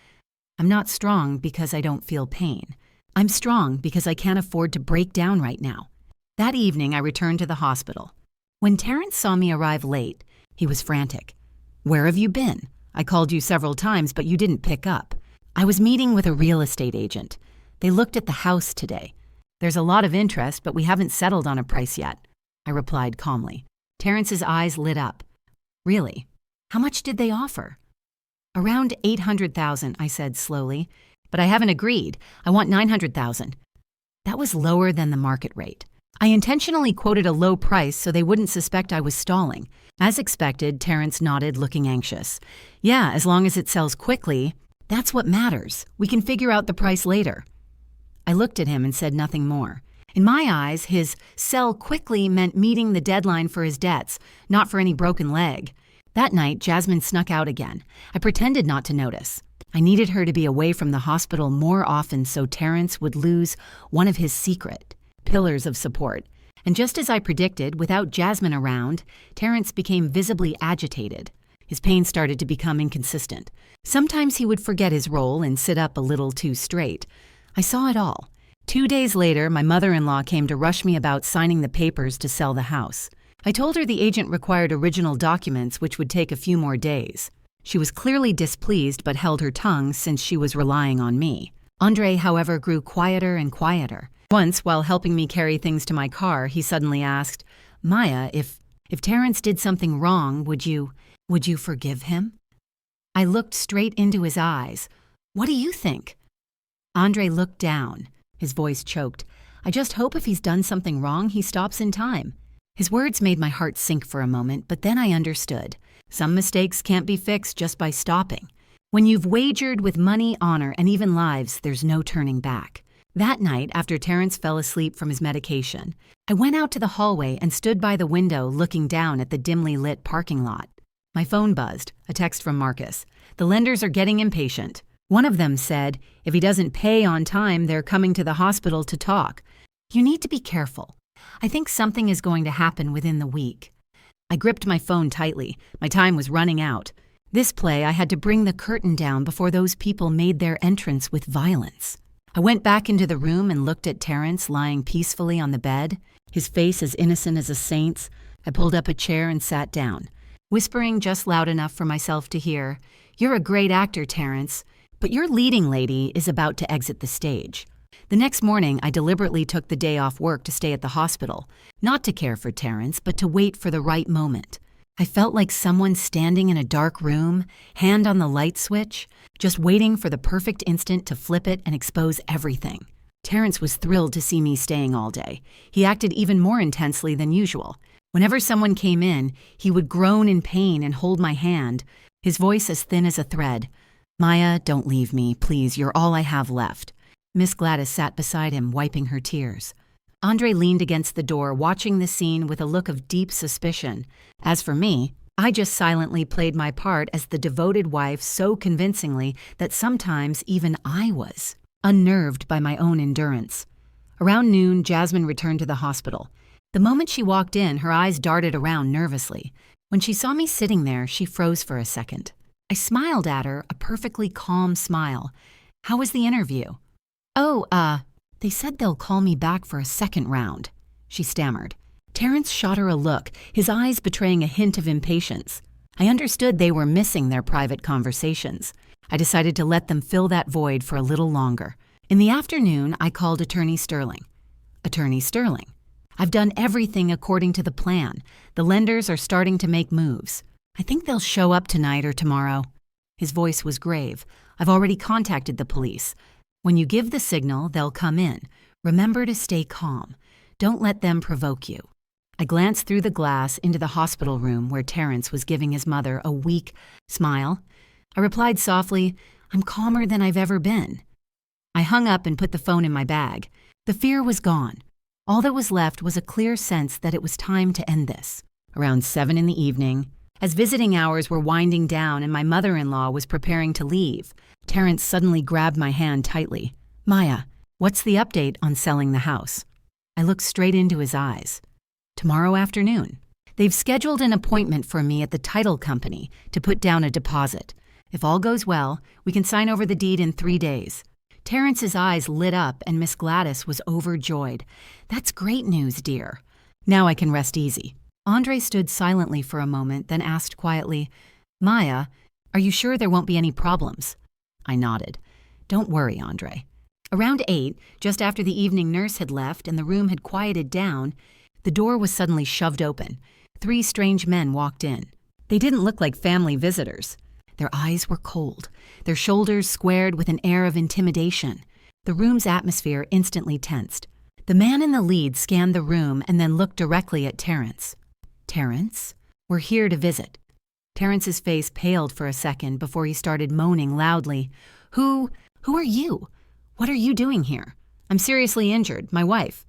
"I'm not strong because I don't feel pain. I'm strong because I can't afford to break down right now." That evening, I returned to the hospital. When Terrence saw me arrive late, he was frantic. "Where have you been? I called you several times, but you didn't pick up." "I was meeting with a real estate agent. They looked at the house today. There's a lot of interest, but we haven't settled on a price yet," I replied calmly. Terrence's eyes lit up. "Really? How much did they offer?" "Around $800,000, I said slowly. "But I haven't agreed. I want $900,000. That was lower than the market rate. I intentionally quoted a low price so they wouldn't suspect I was stalling. As expected, Terrence nodded, looking anxious. "Yeah, as long as it sells quickly. That's what matters. We can figure out the price later." I looked at him and said nothing more. In my eyes, his sell quickly meant meeting the deadline for his debts, not for any broken leg. That night, Jasmine snuck out again. I pretended not to notice. I needed her to be away from the hospital more often so Terrence would lose one of his secret pillars of support. And just as I predicted, without Jasmine around, Terrence became visibly agitated. His pain started to become inconsistent. Sometimes he would forget his role and sit up a little too straight. I saw it all. 2 days later, my mother-in-law came to rush me about signing the papers to sell the house. I told her the agent required original documents, which would take a few more days. She was clearly displeased but held her tongue since she was relying on me. Andre, however, grew quieter and quieter. Once, while helping me carry things to my car, he suddenly asked, "Maya, if Terrence did something wrong, would you forgive him?" I looked straight into his eyes. "What do you think?" Andre looked down. His voice choked. "I just hope if he's done something wrong, he stops in time." His words made my heart sink for a moment, but then I understood. Some mistakes can't be fixed just by stopping. When you've wagered with money, honor, and even lives, there's no turning back. That night, after Terrence fell asleep from his medication, I went out to the hallway and stood by the window looking down at the dimly lit parking lot. My phone buzzed, a text from Marcus. "The lenders are getting impatient." One of them said, "If he doesn't pay on time, they're coming to the hospital to talk. You need to be careful. I think something is going to happen within the week." I gripped my phone tightly. My time was running out. This play, I had to bring the curtain down before those people made their entrance with violence. I went back into the room and looked at Terrence lying peacefully on the bed, his face as innocent as a saint's. I pulled up a chair and sat down. whispering just loud enough for myself to hear, "You're a great actor, Terrence, but your leading lady is about to exit the stage." The next morning, I deliberately took the day off work to stay at the hospital, not to care for Terrence, but to wait for the right moment. I felt like someone standing in a dark room, hand on the light switch, just waiting for the perfect instant to flip it and expose everything. Terrence was thrilled to see me staying all day. He acted even more intensely than usual. Whenever someone came in, he would groan in pain and hold my hand, his voice as thin as a thread. "Maya, don't leave me, please, you're all I have left." Miss Gladys sat beside him, wiping her tears. Andre leaned against the door, watching the scene with a look of deep suspicion. As for me, I just silently played my part as the devoted wife so convincingly that sometimes even I was unnerved by my own endurance. Around noon, Jasmine returned to the hospital. The moment she walked in, her eyes darted around nervously. When she saw me sitting there, she froze for a second. I smiled at her, a perfectly calm smile. "How was the interview?" "Oh, they said they'll call me back for a second round," she stammered. Terrence shot her a look, his eyes betraying a hint of impatience. I understood they were missing their private conversations. I decided to let them fill that void for a little longer. In the afternoon, I called Attorney Sterling. "Attorney Sterling, I've done everything according to the plan. The lenders are starting to make moves. I think they'll show up tonight or tomorrow." His voice was grave. "I've already contacted the police. When you give the signal, they'll come in. Remember to stay calm. Don't let them provoke you." I glanced through the glass into the hospital room where Terrence was giving his mother a weak smile. I replied softly, "I'm calmer than I've ever been." I hung up and put the phone in my bag. The fear was gone. All that was left was a clear sense that it was time to end this. Around 7 in the evening, as visiting hours were winding down and my mother-in-law was preparing to leave, Terrence suddenly grabbed my hand tightly. "Maya, what's the update on selling the house?" I looked straight into his eyes. "Tomorrow afternoon. They've scheduled an appointment for me at the title company to put down a deposit. If all goes well, we can sign over the deed in 3 days." Terrence's eyes lit up and Miss Gladys was overjoyed. "That's great news, dear. Now I can rest easy." Andre stood silently for a moment, then asked quietly, "Maya, are you sure there won't be any problems?" I nodded. "Don't worry, Andre." Around 8, just after the evening nurse had left and the room had quieted down, the door was suddenly shoved open. 3 strange men walked in. They didn't look like family visitors. Their eyes were cold, their shoulders squared with an air of intimidation. The room's atmosphere instantly tensed. The man in the lead scanned the room and then looked directly at Terrence. "Terrence, we're here to visit." Terrence's face paled for a second before he started moaning loudly. Who are you? What are you doing here? I'm seriously injured. My wife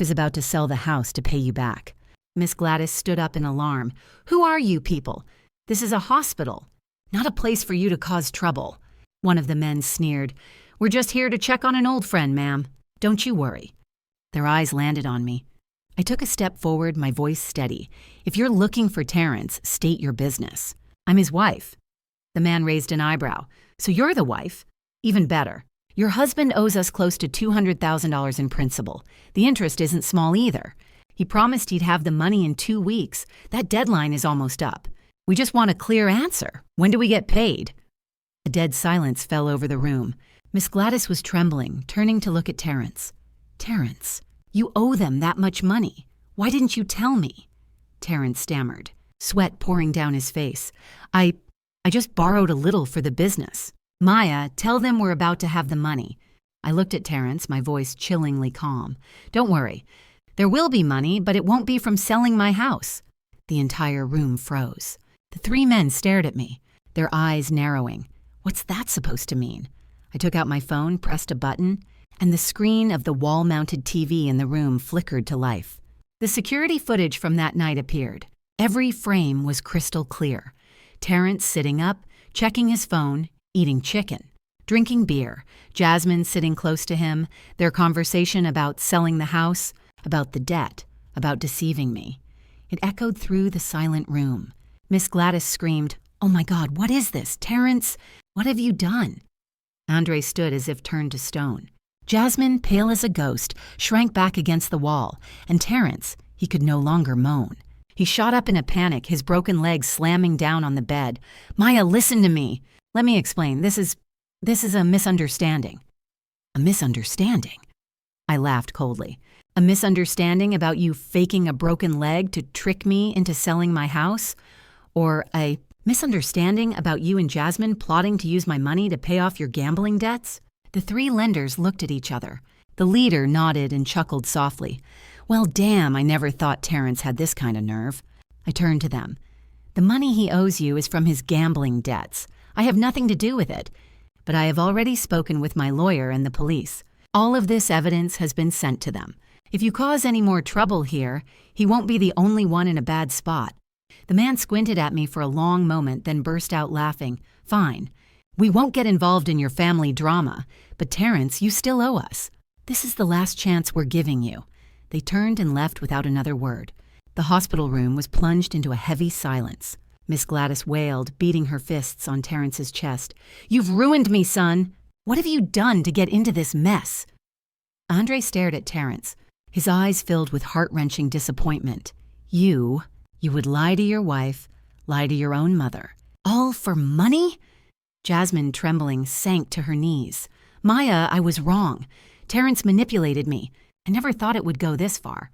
is about to sell the house to pay you back." Miss Gladys stood up in alarm. "Who are you people? This is a hospital, not a place for you to cause trouble." One of the men sneered. "We're just here to check on an old friend, ma'am. Don't you worry." Their eyes landed on me. I took a step forward, my voice steady. "If you're looking for Terrence, state your business. I'm his wife." The man raised an eyebrow. "So you're the wife? Even better. Your husband owes us close to $200,000 in principal. The interest isn't small either. He promised he'd have the money in 2 weeks. That deadline is almost up. We just want a clear answer. When do we get paid?" A dead silence fell over the room. Miss Gladys was trembling, turning to look at Terrence. "Terrence, you owe them that much money. Why didn't you tell me?" Terrence stammered, sweat pouring down his face. I just borrowed a little for the business. Maya, tell them we're about to have the money." I looked at Terrence, my voice chillingly calm. "Don't worry. There will be money, but it won't be from selling my house." The entire room froze. The 3 men stared at me, their eyes narrowing. What's that supposed to mean? I took out my phone, pressed a button, and the screen of the wall-mounted TV in the room flickered to life. The security footage from that night appeared. Every frame was crystal clear. Terrence sitting up, checking his phone, eating chicken, drinking beer, Jasmine sitting close to him, their conversation about selling the house, about the debt, about deceiving me. It echoed through the silent room. Miss Gladys screamed, "Oh my God, what is this? Terrence, what have you done?" Andre stood as if turned to stone. Jasmine, pale as a ghost, shrank back against the wall, and Terrence, he could no longer moan. He shot up in a panic, his broken legs slamming down on the bed. "Maya, listen to me. Let me explain. This is a misunderstanding." "A misunderstanding?" I laughed coldly. "A misunderstanding about you faking a broken leg to trick me into selling my house? Or a misunderstanding about you and Jasmine plotting to use my money to pay off your gambling debts?" The three lenders looked at each other. The leader nodded and chuckled softly. "Well, damn, I never thought Terrence had this kind of nerve." I turned to them. "The money he owes you is from his gambling debts. I have nothing to do with it. But I have already spoken with my lawyer and the police. All of this evidence has been sent to them. If you cause any more trouble here, he won't be the only one in a bad spot." The man squinted at me for a long moment, then burst out laughing. "Fine. We won't get involved in your family drama, but Terrence, you still owe us. This is the last chance we're giving you." They turned and left without another word. The hospital room was plunged into a heavy silence. Miss Gladys wailed, beating her fists on Terrence's chest. "You've ruined me, son! What have you done to get into this mess?" Andre stared at Terrence, his eyes filled with heart-wrenching disappointment. You would lie to your wife, lie to your own mother. All for money?" Jasmine, trembling, sank to her knees. "Maya, I was wrong. Terrence manipulated me. I never thought it would go this far."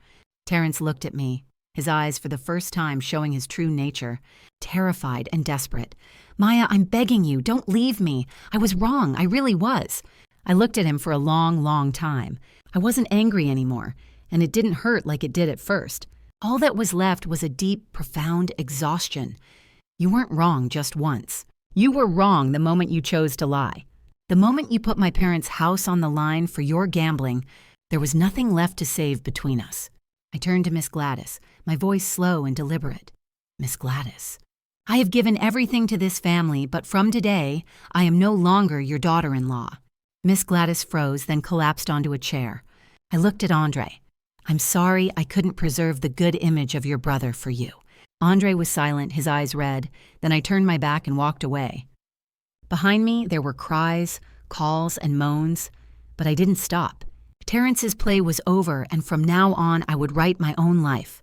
Terrence looked at me, his eyes for the first time showing his true nature, terrified and desperate. "Maya, I'm begging you, don't leave me. I was wrong, I really was." I looked at him for a long, long time. I wasn't angry anymore, and it didn't hurt like it did at first. All that was left was a deep, profound exhaustion. "You weren't wrong just once. You were wrong the moment you chose to lie. The moment you put my parents' house on the line for your gambling, there was nothing left to save between us." I turned to Miss Gladys, my voice slow and deliberate. "Miss Gladys, I have given everything to this family, but from today, I am no longer your daughter-in-law." Miss Gladys froze, then collapsed onto a chair. I looked at Andre. "I'm sorry I couldn't preserve the good image of your brother for you." Andre was silent, his eyes red. Then I turned my back and walked away. Behind me, there were cries, calls, and moans, but I didn't stop. Terrence's play was over, and from now on, I would write my own life.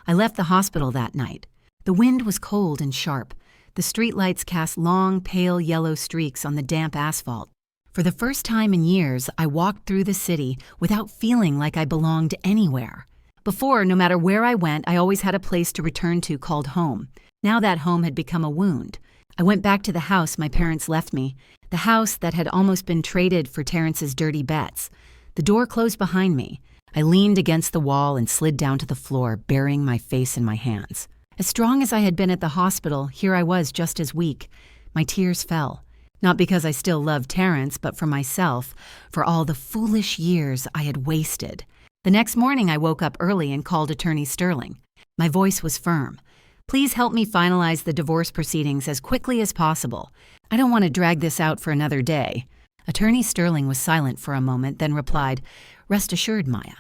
I left the hospital that night. The wind was cold and sharp. The streetlights cast long, pale yellow streaks on the damp asphalt. For the first time in years, I walked through the city without feeling like I belonged anywhere. Before, no matter where I went, I always had a place to return to called home. Now that home had become a wound. I went back to the house my parents left me, the house that had almost been traded for Terrence's dirty bets. The door closed behind me. I leaned against the wall and slid down to the floor, burying my face in my hands. As strong as I had been at the hospital, here I was just as weak. My tears fell. Not because I still loved Terrence, but for myself, for all the foolish years I had wasted. The next morning, I woke up early and called Attorney Sterling. My voice was firm. "Please help me finalize the divorce proceedings as quickly as possible. I don't want to drag this out for another day." Attorney Sterling was silent for a moment, then replied, "Rest assured, Maya.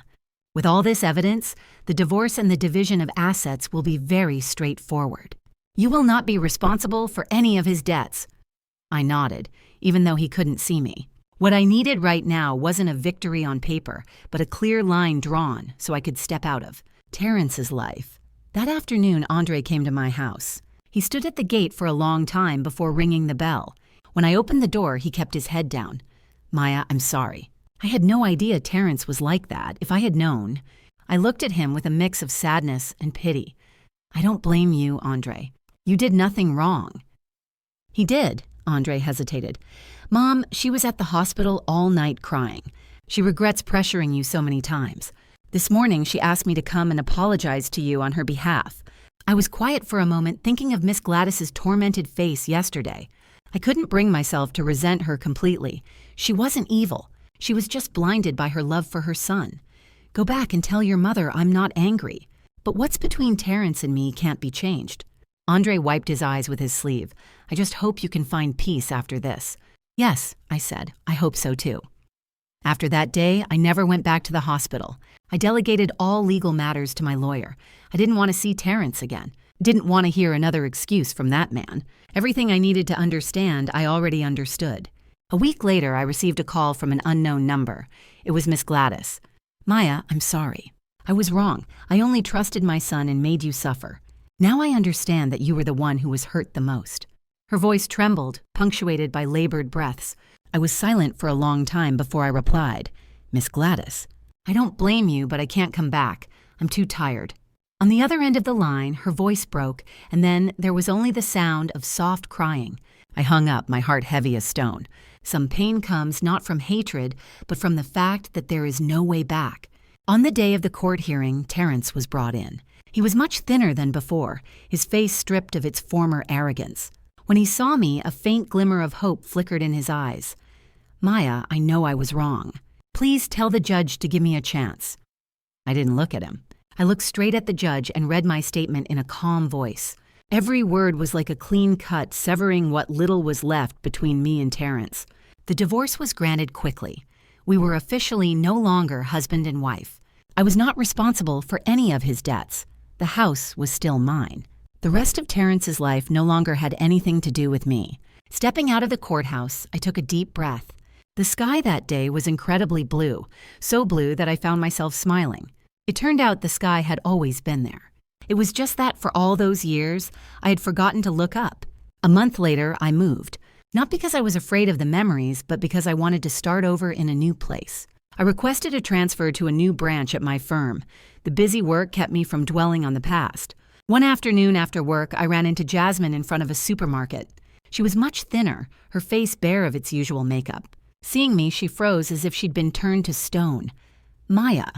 With all this evidence, the divorce and the division of assets will be very straightforward. You will not be responsible for any of his debts." I nodded, even though he couldn't see me. What I needed right now wasn't a victory on paper, but a clear line drawn so I could step out of Terrence's life. That afternoon, Andre came to my house. He stood at the gate for a long time before ringing the bell. When I opened the door, he kept his head down. "Maya, I'm sorry. I had no idea Terrence was like that. If I had known." I looked at him with a mix of sadness and pity. "I don't blame you, Andre. You did nothing wrong." "He did." Andre hesitated. "Mom, she was at the hospital all night crying. She regrets pressuring you so many times. This morning, she asked me to come and apologize to you on her behalf. I was quiet for a moment, thinking of Miss Gladys's tormented face yesterday. I couldn't bring myself to resent her completely. She wasn't evil. She was just blinded by her love for her son. Go back and tell your mother I'm not angry. But what's between Terrence and me can't be changed." Andre wiped his eyes with his sleeve. "I just hope you can find peace after this." "Yes," I said. "I hope so too." After that day, I never went back to the hospital. I delegated all legal matters to my lawyer. I didn't want to see Terrence again. Didn't want to hear another excuse from that man. Everything I needed to understand, I already understood. A week later, I received a call from an unknown number. It was Miss Gladys. "Maya, I'm sorry. I was wrong. I only trusted my son and made you suffer. Now I understand that you were the one who was hurt the most." Her voice trembled, punctuated by labored breaths. I was silent for a long time before I replied, "Miss Gladys, I don't blame you, but I can't come back. I'm too tired." On the other end of the line, her voice broke, and then there was only the sound of soft crying. I hung up, my heart heavy as stone. Some pain comes not from hatred, but from the fact that there is no way back. On the day of the court hearing, Terrence was brought in. He was much thinner than before, his face stripped of its former arrogance. When he saw me, a faint glimmer of hope flickered in his eyes. "Maya, I know I was wrong. Please tell the judge to give me a chance." I didn't look at him. I looked straight at the judge and read my statement in a calm voice. Every word was like a clean cut, severing what little was left between me and Terrence. The divorce was granted quickly. We were officially no longer husband and wife. I was not responsible for any of his debts. The house was still mine. The rest of Terrence's life no longer had anything to do with me. Stepping out of the courthouse, I took a deep breath. The sky that day was incredibly blue, so blue that I found myself smiling. It turned out the sky had always been there. It was just that for all those years, I had forgotten to look up. A month later, I moved. Not because I was afraid of the memories, but because I wanted to start over in a new place. I requested a transfer to a new branch at my firm. The busy work kept me from dwelling on the past. One afternoon after work, I ran into Jasmine in front of a supermarket. She was much thinner, her face bare of its usual makeup. Seeing me, she froze as if she'd been turned to stone. "Maya."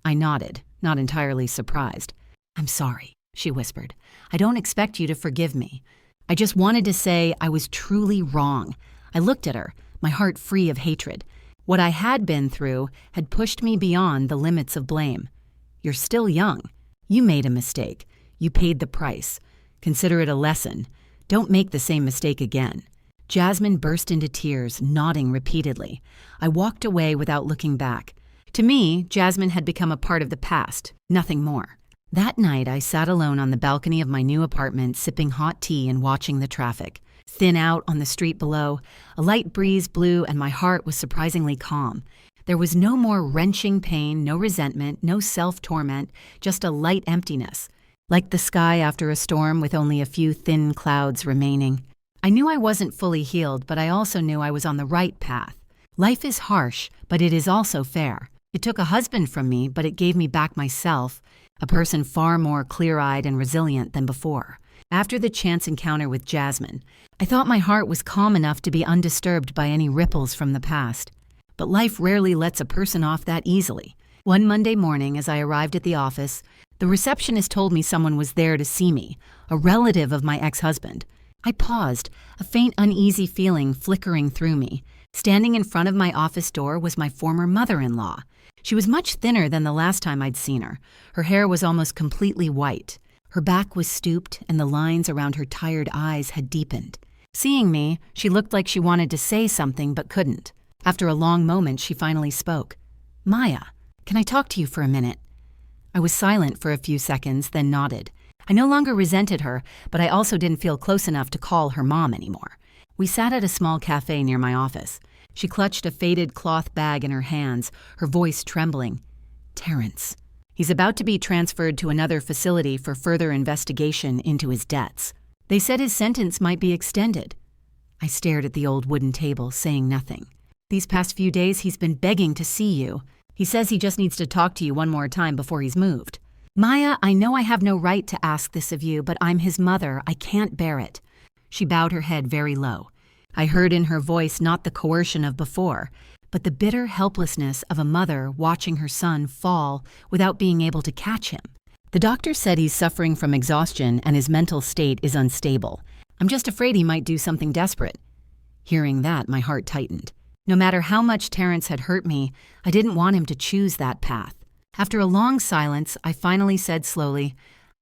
I nodded, not entirely surprised. "I'm sorry," she whispered. "I don't expect you to forgive me. I just wanted to say I was truly wrong." I looked at her, my heart free of hatred. What I had been through had pushed me beyond the limits of blame. "You're still young. You made a mistake. You paid the price. Consider it a lesson. Don't make the same mistake again." Jasmine burst into tears, nodding repeatedly. I walked away without looking back. To me, Jasmine had become a part of the past, nothing more. That night, I sat alone on the balcony of my new apartment, sipping hot tea and watching the traffic. Thin out on the street below, a light breeze blew and my heart was surprisingly calm. There was no more wrenching pain, no resentment, no self-torment, just a light emptiness, like the sky after a storm with only a few thin clouds remaining. I knew I wasn't fully healed, but I also knew I was on the right path. Life is harsh, but it is also fair. It took a husband from me, but it gave me back myself, a person far more clear-eyed and resilient than before. After the chance encounter with Jasmine, I thought my heart was calm enough to be undisturbed by any ripples from the past. But life rarely lets a person off that easily. One Monday morning, as I arrived at the office, the receptionist told me someone was there to see me, a relative of my ex-husband. I paused, a faint uneasy feeling flickering through me. Standing in front of my office door was my former mother-in-law. She was much thinner than the last time I'd seen her. Her hair was almost completely white. Her back was stooped, and the lines around her tired eyes had deepened. Seeing me, she looked like she wanted to say something but couldn't. After a long moment, she finally spoke. "Maya, can I talk to you for a minute?" I was silent for a few seconds, then nodded. I no longer resented her, but I also didn't feel close enough to call her mom anymore. We sat at a small cafe near my office. She clutched a faded cloth bag in her hands, her voice trembling. "Terrence. He's about to be transferred to another facility for further investigation into his debts. They said his sentence might be extended." I stared at the old wooden table, saying nothing. "These past few days he's been begging to see you. He says he just needs to talk to you one more time before he's moved." "Maya, I know I have no right to ask this of you, but I'm his mother. I can't bear it." She bowed her head very low. I heard in her voice not the coercion of before, but the bitter helplessness of a mother watching her son fall without being able to catch him. "The doctor said he's suffering from exhaustion and his mental state is unstable. I'm just afraid he might do something desperate." Hearing that, my heart tightened. No matter how much Terrence had hurt me, I didn't want him to choose that path. After a long silence, I finally said slowly,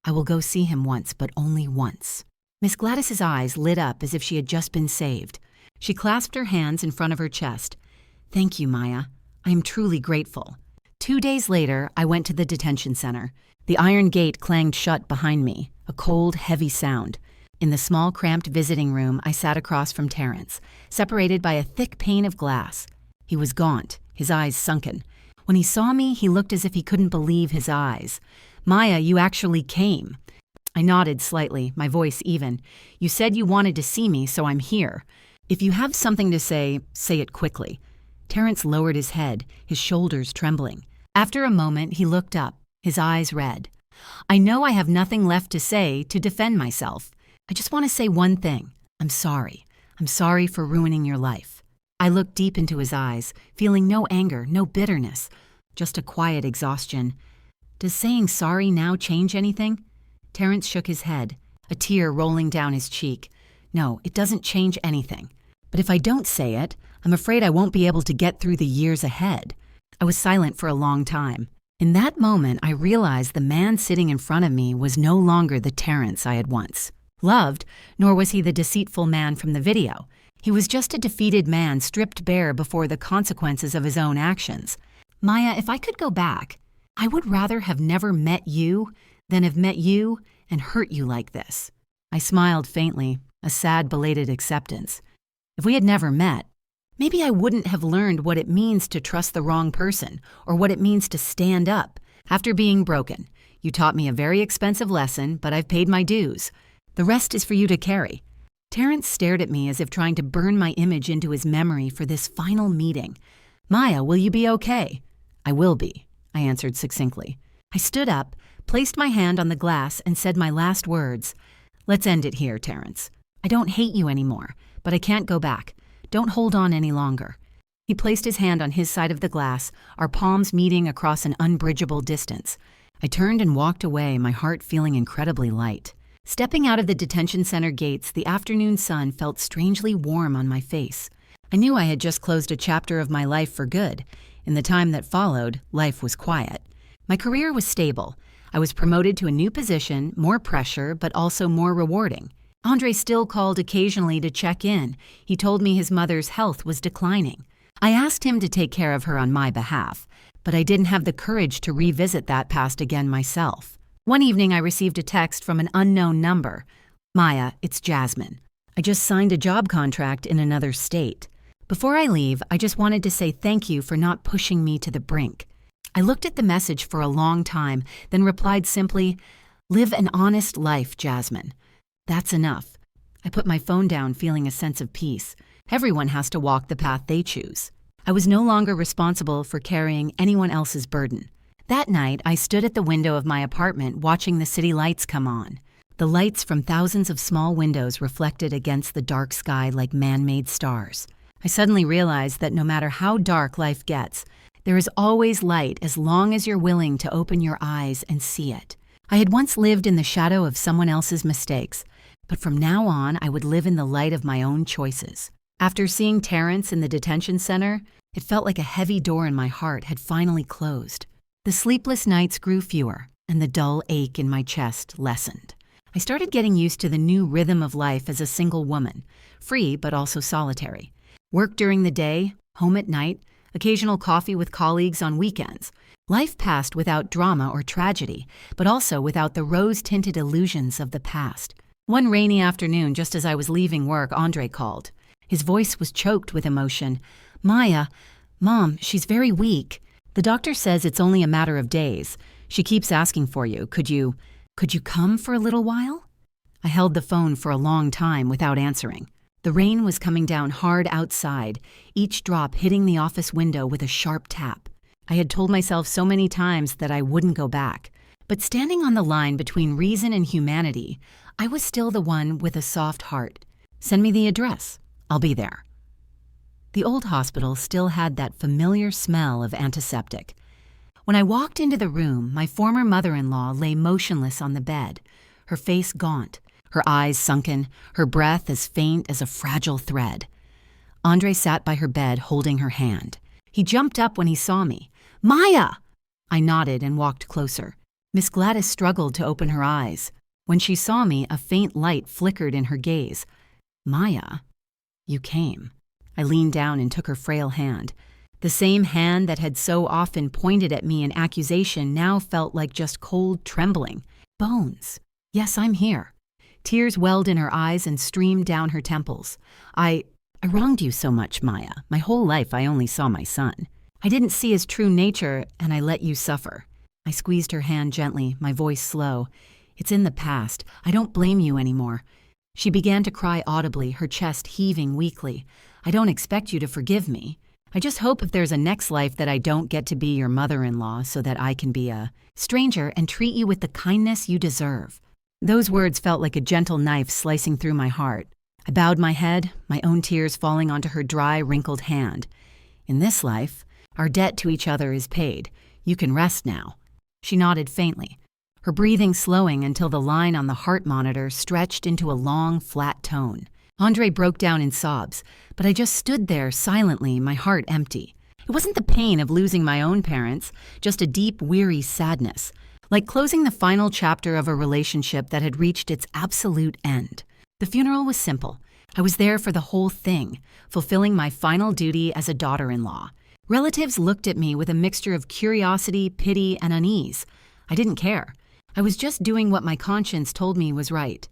"I will go see him once, but only once." Miss Gladys's eyes lit up as if she had just been saved. She clasped her hands in front of her chest. "Thank you, Maya. I am truly grateful." 2 days later, I went to the detention center. The iron gate clanged shut behind me, a cold, heavy sound. In the small, cramped visiting room, I sat across from Terrence, separated by a thick pane of glass. He was gaunt, his eyes sunken. When he saw me, he looked as if he couldn't believe his eyes. "Maya, you actually came." I nodded slightly, my voice even. You said you wanted to see me, so I'm here. If you have something to say it quickly. Terrence lowered his head, his shoulders trembling. After a moment, he looked up, his eyes red. I know I have nothing left to say to defend myself. I just want to say one thing. I'm sorry. I'm sorry for ruining your life. I looked deep into his eyes, feeling no anger, no bitterness, just a quiet exhaustion. Does saying sorry now change anything? Terrence shook his head, a tear rolling down his cheek. No, it doesn't change anything. But if I don't say it, I'm afraid I won't be able to get through the years ahead. I was silent for a long time. In that moment, I realized the man sitting in front of me was no longer the Terrence I had once loved, nor was he the deceitful man from the video. He was just a defeated man stripped bare before the consequences of his own actions. Maya, if I could go back, I would rather have never met you than have met you and hurt you like this. I smiled faintly, a sad, belated acceptance. If we had never met, maybe I wouldn't have learned what it means to trust the wrong person or what it means to stand up after being broken. You taught me a very expensive lesson, but I've paid my dues. The rest is for you to carry. Terrence stared at me as if trying to burn my image into his memory for this final meeting. Maya, will you be okay? I will be, I answered succinctly. I stood up, placed my hand on the glass, and said my last words. Let's end it here, Terrence. I don't hate you anymore, but I can't go back. Don't hold on any longer. He placed his hand on his side of the glass, our palms meeting across an unbridgeable distance. I turned and walked away, my heart feeling incredibly light. Stepping out of the detention center gates, the afternoon sun felt strangely warm on my face. I knew I had just closed a chapter of my life for good. In the time that followed, life was quiet. My career was stable. I was promoted to a new position, more pressure, but also more rewarding. Andre still called occasionally to check in. He told me his mother's health was declining. I asked him to take care of her on my behalf, but I didn't have the courage to revisit that past again myself. One evening, I received a text from an unknown number. Maya, it's Jasmine. I just signed a job contract in another state. Before I leave, I just wanted to say thank you for not pushing me to the brink. I looked at the message for a long time, then replied simply, live an honest life, Jasmine. That's enough. I put my phone down, feeling a sense of peace. Everyone has to walk the path they choose. I was no longer responsible for carrying anyone else's burden. That night, I stood at the window of my apartment watching the city lights come on. The lights from thousands of small windows reflected against the dark sky like man-made stars. I suddenly realized that no matter how dark life gets, there is always light as long as you're willing to open your eyes and see it. I had once lived in the shadow of someone else's mistakes, but from now on, I would live in the light of my own choices. After seeing Terrence in the detention center, it felt like a heavy door in my heart had finally closed. The sleepless nights grew fewer, and the dull ache in my chest lessened. I started getting used to the new rhythm of life as a single woman, free but also solitary. Work during the day, home at night, occasional coffee with colleagues on weekends. Life passed without drama or tragedy, but also without the rose-tinted illusions of the past. One rainy afternoon, just as I was leaving work, Andre called. His voice was choked with emotion. Maya, Mom, she's very weak. The doctor says it's only a matter of days. She keeps asking for you. Could you come for a little while? I held the phone for a long time without answering. The rain was coming down hard outside, each drop hitting the office window with a sharp tap. I had told myself so many times that I wouldn't go back. But standing on the line between reason and humanity, I was still the one with a soft heart. Send me the address. I'll be there. The old hospital still had that familiar smell of antiseptic. When I walked into the room, my former mother-in-law lay motionless on the bed, her face gaunt, her eyes sunken, her breath as faint as a fragile thread. Andre sat by her bed holding her hand. He jumped up when he saw me. Maya! I nodded and walked closer. Miss Gladys struggled to open her eyes. When she saw me, a faint light flickered in her gaze. Maya, you came. I leaned down and took her frail hand. The same hand that had so often pointed at me in accusation now felt like just cold trembling. Bones. Yes, I'm here. Tears welled in her eyes and streamed down her temples. I wronged you so much, Maya. My whole life I only saw my son. I didn't see his true nature, and I let you suffer. I squeezed her hand gently, my voice slow. It's in the past. I don't blame you anymore." She began to cry audibly, her chest heaving weakly. "I don't expect you to forgive me. I just hope if there's a next life that I don't get to be your mother-in-law so that I can be a stranger and treat you with the kindness you deserve." Those words felt like a gentle knife slicing through my heart. I bowed my head, my own tears falling onto her dry, wrinkled hand. "In this life, our debt to each other is paid. You can rest now." She nodded faintly, her breathing slowing until the line on the heart monitor stretched into a long, flat tone. Andre broke down in sobs, but I just stood there silently, my heart empty. It wasn't the pain of losing my own parents, just a deep, weary sadness, like closing the final chapter of a relationship that had reached its absolute end. The funeral was simple. I was there for the whole thing, fulfilling my final duty as a daughter-in-law. Relatives looked at me with a mixture of curiosity, pity, and unease. I didn't care. I was just doing what my conscience told me was right.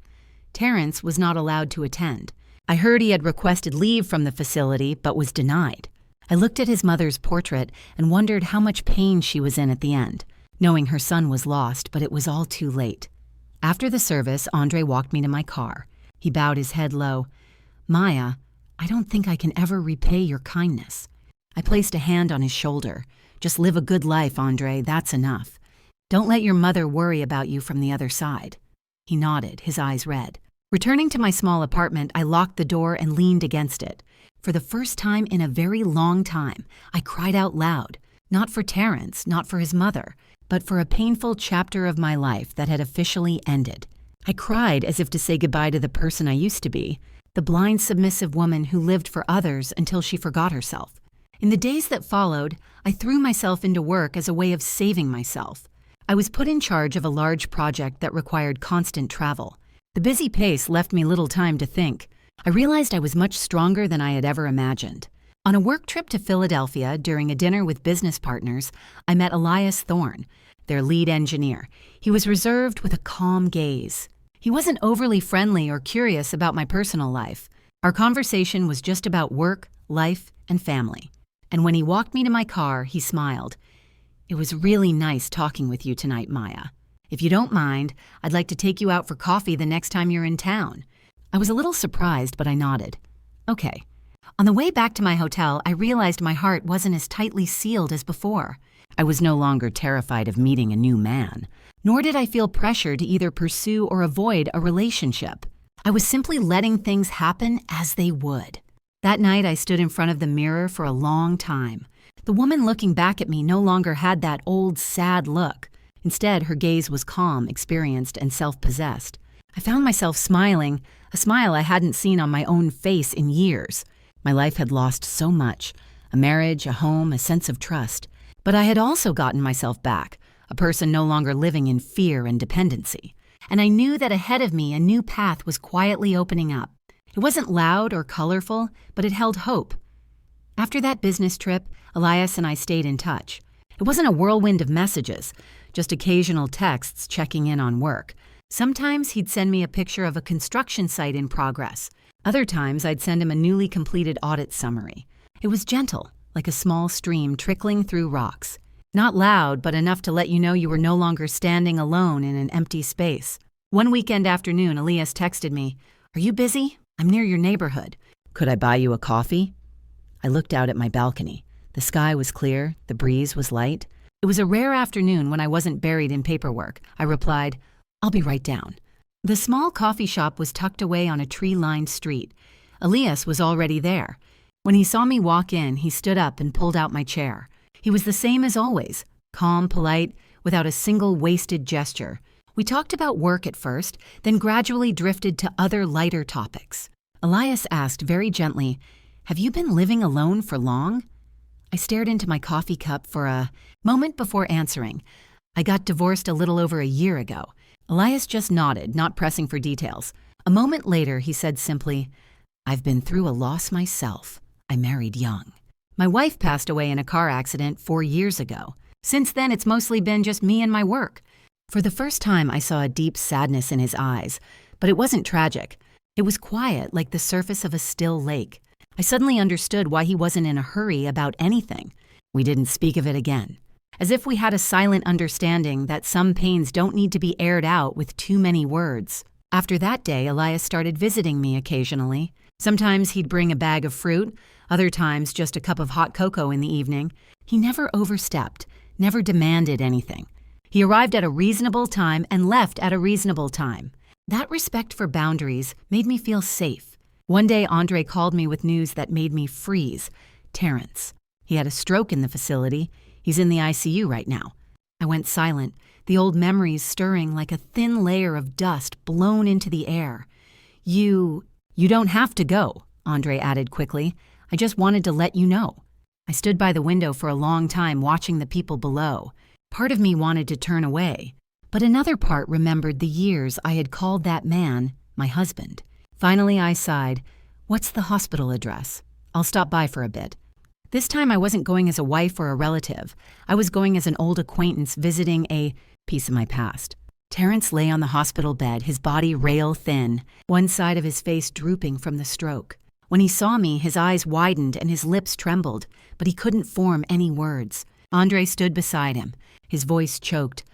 Terrence was not allowed to attend. I heard he had requested leave from the facility, but was denied. I looked at his mother's portrait and wondered how much pain she was in at the end, knowing her son was lost, but it was all too late. After the service, Andre walked me to my car. He bowed his head low. "Maya, I don't think I can ever repay your kindness." I placed a hand on his shoulder. "Just live a good life, Andre, that's enough. Don't let your mother worry about you from the other side." He nodded, his eyes red. Returning to my small apartment, I locked the door and leaned against it. For the first time in a very long time, I cried out loud, not for Terrence, not for his mother, but for a painful chapter of my life that had officially ended. I cried as if to say goodbye to the person I used to be, the blind, submissive woman who lived for others until she forgot herself. In the days that followed, I threw myself into work as a way of saving myself. I was put in charge of a large project that required constant travel. The busy pace left me little time to think. I realized I was much stronger than I had ever imagined. On a work trip to Philadelphia during a dinner with business partners, I met Elias Thorne, their lead engineer. He was reserved with a calm gaze. He wasn't overly friendly or curious about my personal life. Our conversation was just about work, life, and family. And when he walked me to my car, he smiled. "It was really nice talking with you tonight, Maya. If you don't mind, I'd like to take you out for coffee the next time you're in town." I was a little surprised, but I nodded. "Okay." On the way back to my hotel, I realized my heart wasn't as tightly sealed as before. I was no longer terrified of meeting a new man, nor did I feel pressure to either pursue or avoid a relationship. I was simply letting things happen as they would. That night, I stood in front of the mirror for a long time. The woman looking back at me no longer had that old, sad look. Instead, her gaze was calm, experienced, and self-possessed. I found myself smiling, a smile I hadn't seen on my own face in years. My life had lost so much, a marriage, a home, a sense of trust. But I had also gotten myself back, a person no longer living in fear and dependency. And I knew that ahead of me a new path was quietly opening up. It wasn't loud or colorful, but it held hope. After that business trip, Elias and I stayed in touch. It wasn't a whirlwind of messages, just occasional texts checking in on work. Sometimes he'd send me a picture of a construction site in progress. Other times I'd send him a newly completed audit summary. It was gentle, like a small stream trickling through rocks. Not loud, but enough to let you know you were no longer standing alone in an empty space. One weekend afternoon, Elias texted me, "Are you busy? I'm near your neighborhood. Could I buy you a coffee?" I looked out at my balcony. The sky was clear, the breeze was light. It was a rare afternoon when I wasn't buried in paperwork. I replied, "I'll be right down." The small coffee shop was tucked away on a tree-lined street. Elias was already there. When he saw me walk in, he stood up and pulled out my chair. He was the same as always, calm, polite, without a single wasted gesture. We talked about work at first, then gradually drifted to other lighter topics. Elias asked very gently, "Have you been living alone for long?" I stared into my coffee cup for a moment before answering. I got divorced a little over a year ago. Elias just nodded, not pressing for details. A moment later, he said simply, "I've been through a loss myself. I married young. My wife passed away in a car accident 4 years ago. Since then, it's mostly been just me and my work." For the first time, I saw a deep sadness in his eyes, but it wasn't tragic. It was quiet, like the surface of a still lake. I suddenly understood why he wasn't in a hurry about anything. We didn't speak of it again. as if we had a silent understanding that some pains don't need to be aired out with too many words. After that day, Elias started visiting me occasionally. Sometimes he'd bring a bag of fruit, other times just a cup of hot cocoa in the evening. He never overstepped, never demanded anything. He arrived at a reasonable time and left at a reasonable time. That respect for boundaries made me feel safe. One day, Andre called me with news that made me freeze. Terrence. He had a stroke in the facility. He's in the ICU right now. I went silent, the old memories stirring like a thin layer of dust blown into the air. You don't have to go, Andre added quickly. I just wanted to let you know. I stood by the window for a long time watching the people below. Part of me wanted to turn away, but another part remembered the years I had called that man my husband. Finally, I sighed. What's the hospital address? I'll stop by for a bit. This time I wasn't going as a wife or a relative. I was going as an old acquaintance visiting a piece of my past. Terrence lay on the hospital bed, his body rail thin, one side of his face drooping from the stroke. When he saw me, his eyes widened and his lips trembled, but he couldn't form any words. Andre stood beside him, his voice choked.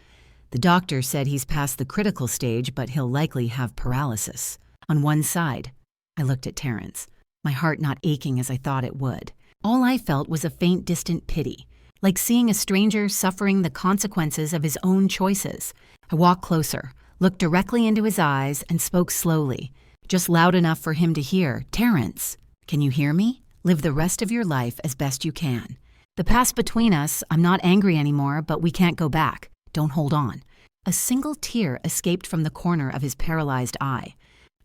The doctor said he's past the critical stage, but he'll likely have paralysis. On one side, I looked at Terrence, my heart not aching as I thought it would. All I felt was a faint, distant pity, like seeing a stranger suffering the consequences of his own choices. I walked closer, looked directly into his eyes, and spoke slowly, just loud enough for him to hear. Terrence, can you hear me? Live the rest of your life as best you can. The past between us, I'm not angry anymore, but we can't go back. Don't hold on. A single tear escaped from the corner of his paralyzed eye.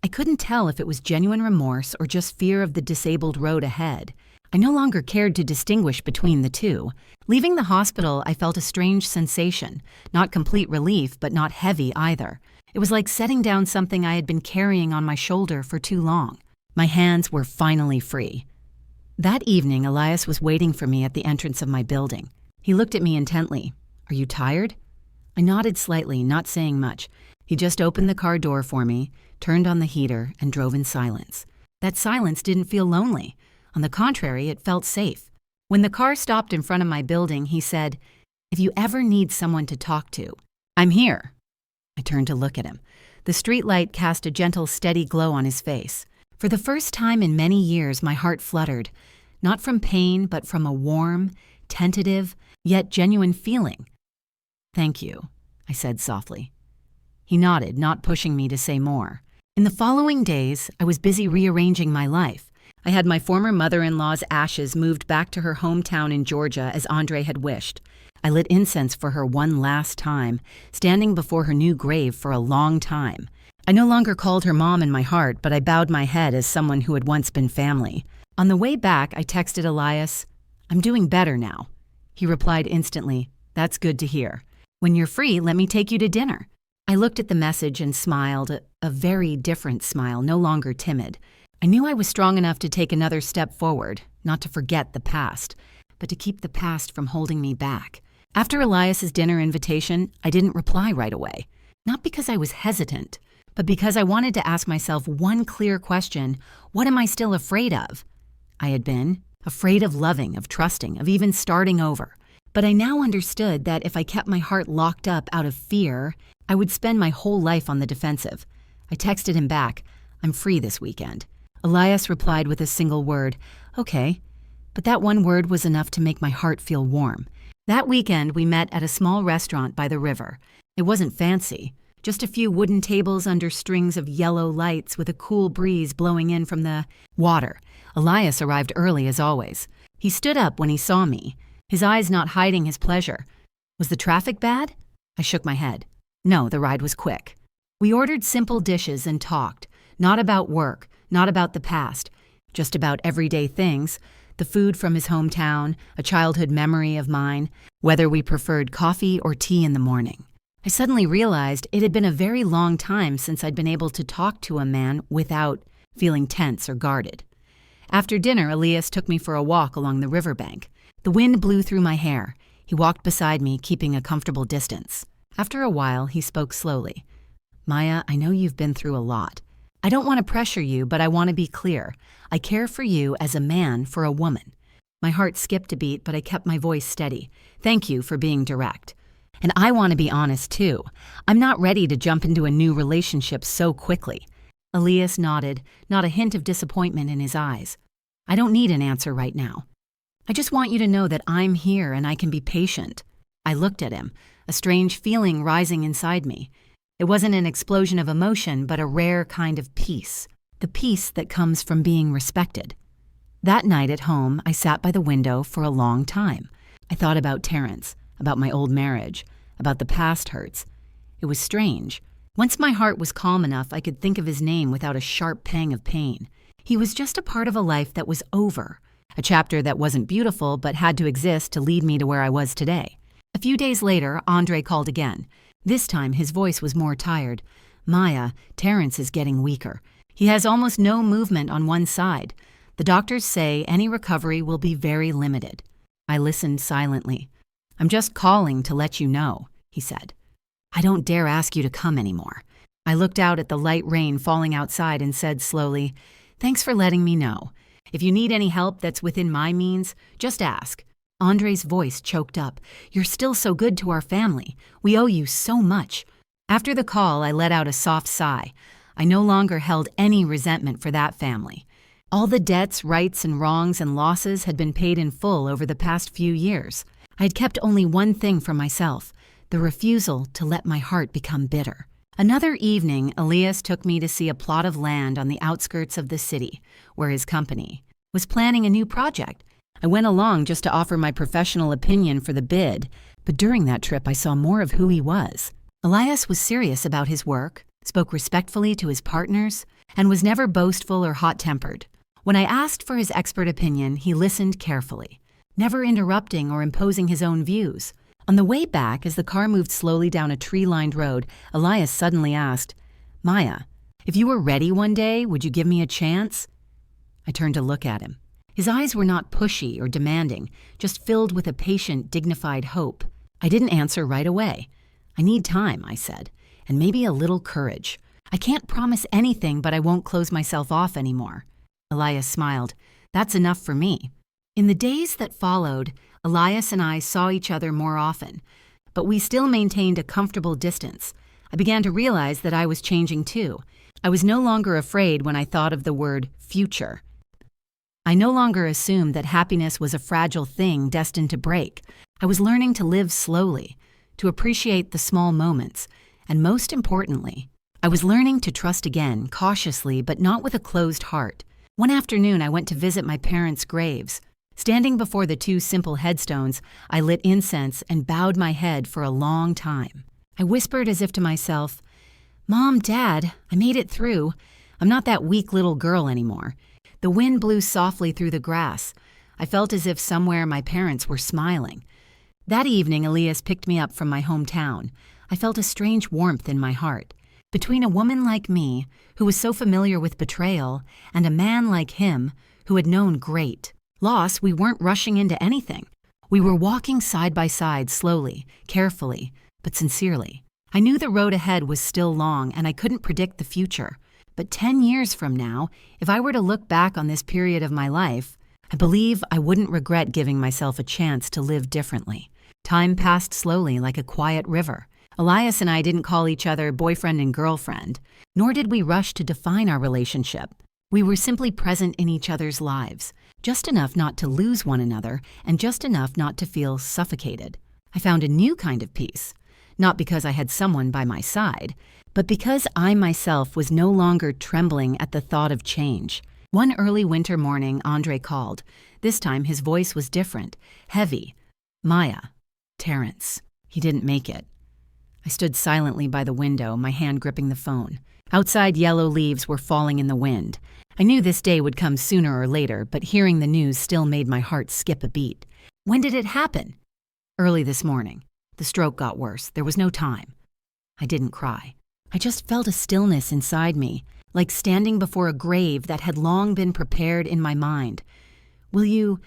I couldn't tell if it was genuine remorse or just fear of the disabled road ahead. I no longer cared to distinguish between the two. Leaving the hospital, I felt a strange sensation, not complete relief, but not heavy either. It was like setting down something I had been carrying on my shoulder for too long. My hands were finally free. That evening, Elias was waiting for me at the entrance of my building. He looked at me intently. Are you tired? I nodded slightly, not saying much. He just opened the car door for me, turned on the heater, and drove in silence. That silence didn't feel lonely. On the contrary, it felt safe. When the car stopped in front of my building, he said, if you ever need someone to talk to, I'm here. I turned to look at him. The streetlight cast a gentle, steady glow on his face. For the first time in many years, my heart fluttered, not from pain, but from a warm, tentative, yet genuine feeling. Thank you, I said softly. He nodded, not pushing me to say more. In the following days, I was busy rearranging my life. I had my former mother-in-law's ashes moved back to her hometown in Georgia as Andre had wished. I lit incense for her one last time, standing before her new grave for a long time. I no longer called her mom in my heart, but I bowed my head as someone who had once been family. On the way back, I texted Elias, I'm doing better now. He replied instantly, that's good to hear. When you're free, let me take you to dinner. I looked at the message and smiled, a very different smile, no longer timid. I knew I was strong enough to take another step forward, not to forget the past, but to keep the past from holding me back. After Elias's dinner invitation, I didn't reply right away. Not because I was hesitant, but because I wanted to ask myself one clear question: what am I still afraid of? I had been afraid of loving, of trusting, of even starting over. But I now understood that if I kept my heart locked up out of fear, I would spend my whole life on the defensive. I texted him back, I'm free this weekend. Elias replied with a single word, okay. But that one word was enough to make my heart feel warm. That weekend, we met at a small restaurant by the river. It wasn't fancy, just a few wooden tables under strings of yellow lights with a cool breeze blowing in from the water. Elias arrived early as always. He stood up when he saw me, his eyes not hiding his pleasure. Was the traffic bad? I shook my head. No, the ride was quick. We ordered simple dishes and talked, not about work, not about the past, just about everyday things, the food from his hometown, a childhood memory of mine, whether we preferred coffee or tea in the morning. I suddenly realized it had been a very long time since I'd been able to talk to a man without feeling tense or guarded. After dinner, Elias took me for a walk along the riverbank. The wind blew through my hair. He walked beside me, keeping a comfortable distance. After a while, he spoke slowly. Maya, I know you've been through a lot. I don't want to pressure you, but I want to be clear. I care for you as a man for a woman. My heart skipped a beat, but I kept my voice steady. Thank you for being direct. And I want to be honest, too. I'm not ready to jump into a new relationship so quickly. Elias nodded, not a hint of disappointment in his eyes. I don't need an answer right now. I just want you to know that I'm here and I can be patient. I looked at him, a strange feeling rising inside me. It wasn't an explosion of emotion, but a rare kind of peace. The peace that comes from being respected. That night at home, I sat by the window for a long time. I thought about Terrence, about my old marriage, about the past hurts. It was strange. Once my heart was calm enough, I could think of his name without a sharp pang of pain. He was just a part of a life that was over, a chapter that wasn't beautiful but had to exist to lead me to where I was today. A few days later, Andre called again. This time, his voice was more tired. Maya, Terrence is getting weaker. He has almost no movement on one side. The doctors say any recovery will be very limited. I listened silently. I'm just calling to let you know, he said. I don't dare ask you to come anymore. I looked out at the light rain falling outside and said slowly, Thanks for letting me know. If you need any help that's within my means, just ask. Andre's voice choked up. You're still so good to our family. We owe you so much. After the call, I let out a soft sigh. I no longer held any resentment for that family. All the debts, rights, and wrongs and losses had been paid in full over the past few years. I had kept only one thing for myself, the refusal to let my heart become bitter. Another evening, Elias took me to see a plot of land on the outskirts of the city, where his company was planning a new project. I went along just to offer my professional opinion for the bid, but during that trip I saw more of who he was. Elias was serious about his work, spoke respectfully to his partners, and was never boastful or hot-tempered. When I asked for his expert opinion, he listened carefully, never interrupting or imposing his own views. On the way back, as the car moved slowly down a tree-lined road, Elias suddenly asked, Maya, if you were ready one day, would you give me a chance? I turned to look at him. His eyes were not pushy or demanding, just filled with a patient, dignified hope. I didn't answer right away. I need time, I said, and maybe a little courage. I can't promise anything, but I won't close myself off anymore. Elias smiled. That's enough for me. In the days that followed, Elias and I saw each other more often, but we still maintained a comfortable distance. I began to realize that I was changing too. I was no longer afraid when I thought of the word future. I no longer assumed that happiness was a fragile thing destined to break. I was learning to live slowly, to appreciate the small moments, and most importantly, I was learning to trust again, cautiously, but not with a closed heart. One afternoon, I went to visit my parents' graves. Standing before the two simple headstones, I lit incense and bowed my head for a long time. I whispered as if to myself, Mom, Dad, I made it through. I'm not that weak little girl anymore. The wind blew softly through the grass. I felt as if somewhere my parents were smiling. That evening, Elias picked me up from my hometown. I felt a strange warmth in my heart. Between a woman like me, who was so familiar with betrayal, and a man like him, who had known great loss, we weren't rushing into anything. We were walking side by side, slowly, carefully, but sincerely. I knew the road ahead was still long, and I couldn't predict the future. But 10 years from now, if I were to look back on this period of my life, I believe I wouldn't regret giving myself a chance to live differently. Time passed slowly like a quiet river. Elias and I didn't call each other boyfriend and girlfriend, nor did we rush to define our relationship. We were simply present in each other's lives, just enough not to lose one another and just enough not to feel suffocated. I found a new kind of peace, not because I had someone by my side, but because I myself was no longer trembling at the thought of change. One early winter morning, Andre called. This time his voice was different, heavy. Maya, Terrence. He didn't make it. I stood silently by the window, my hand gripping the phone. Outside, yellow leaves were falling in the wind. I knew this day would come sooner or later, but hearing the news still made my heart skip a beat. When did it happen? Early this morning. The stroke got worse. There was no time. I didn't cry. I just felt a stillness inside me, like standing before a grave that had long been prepared in my mind. Will you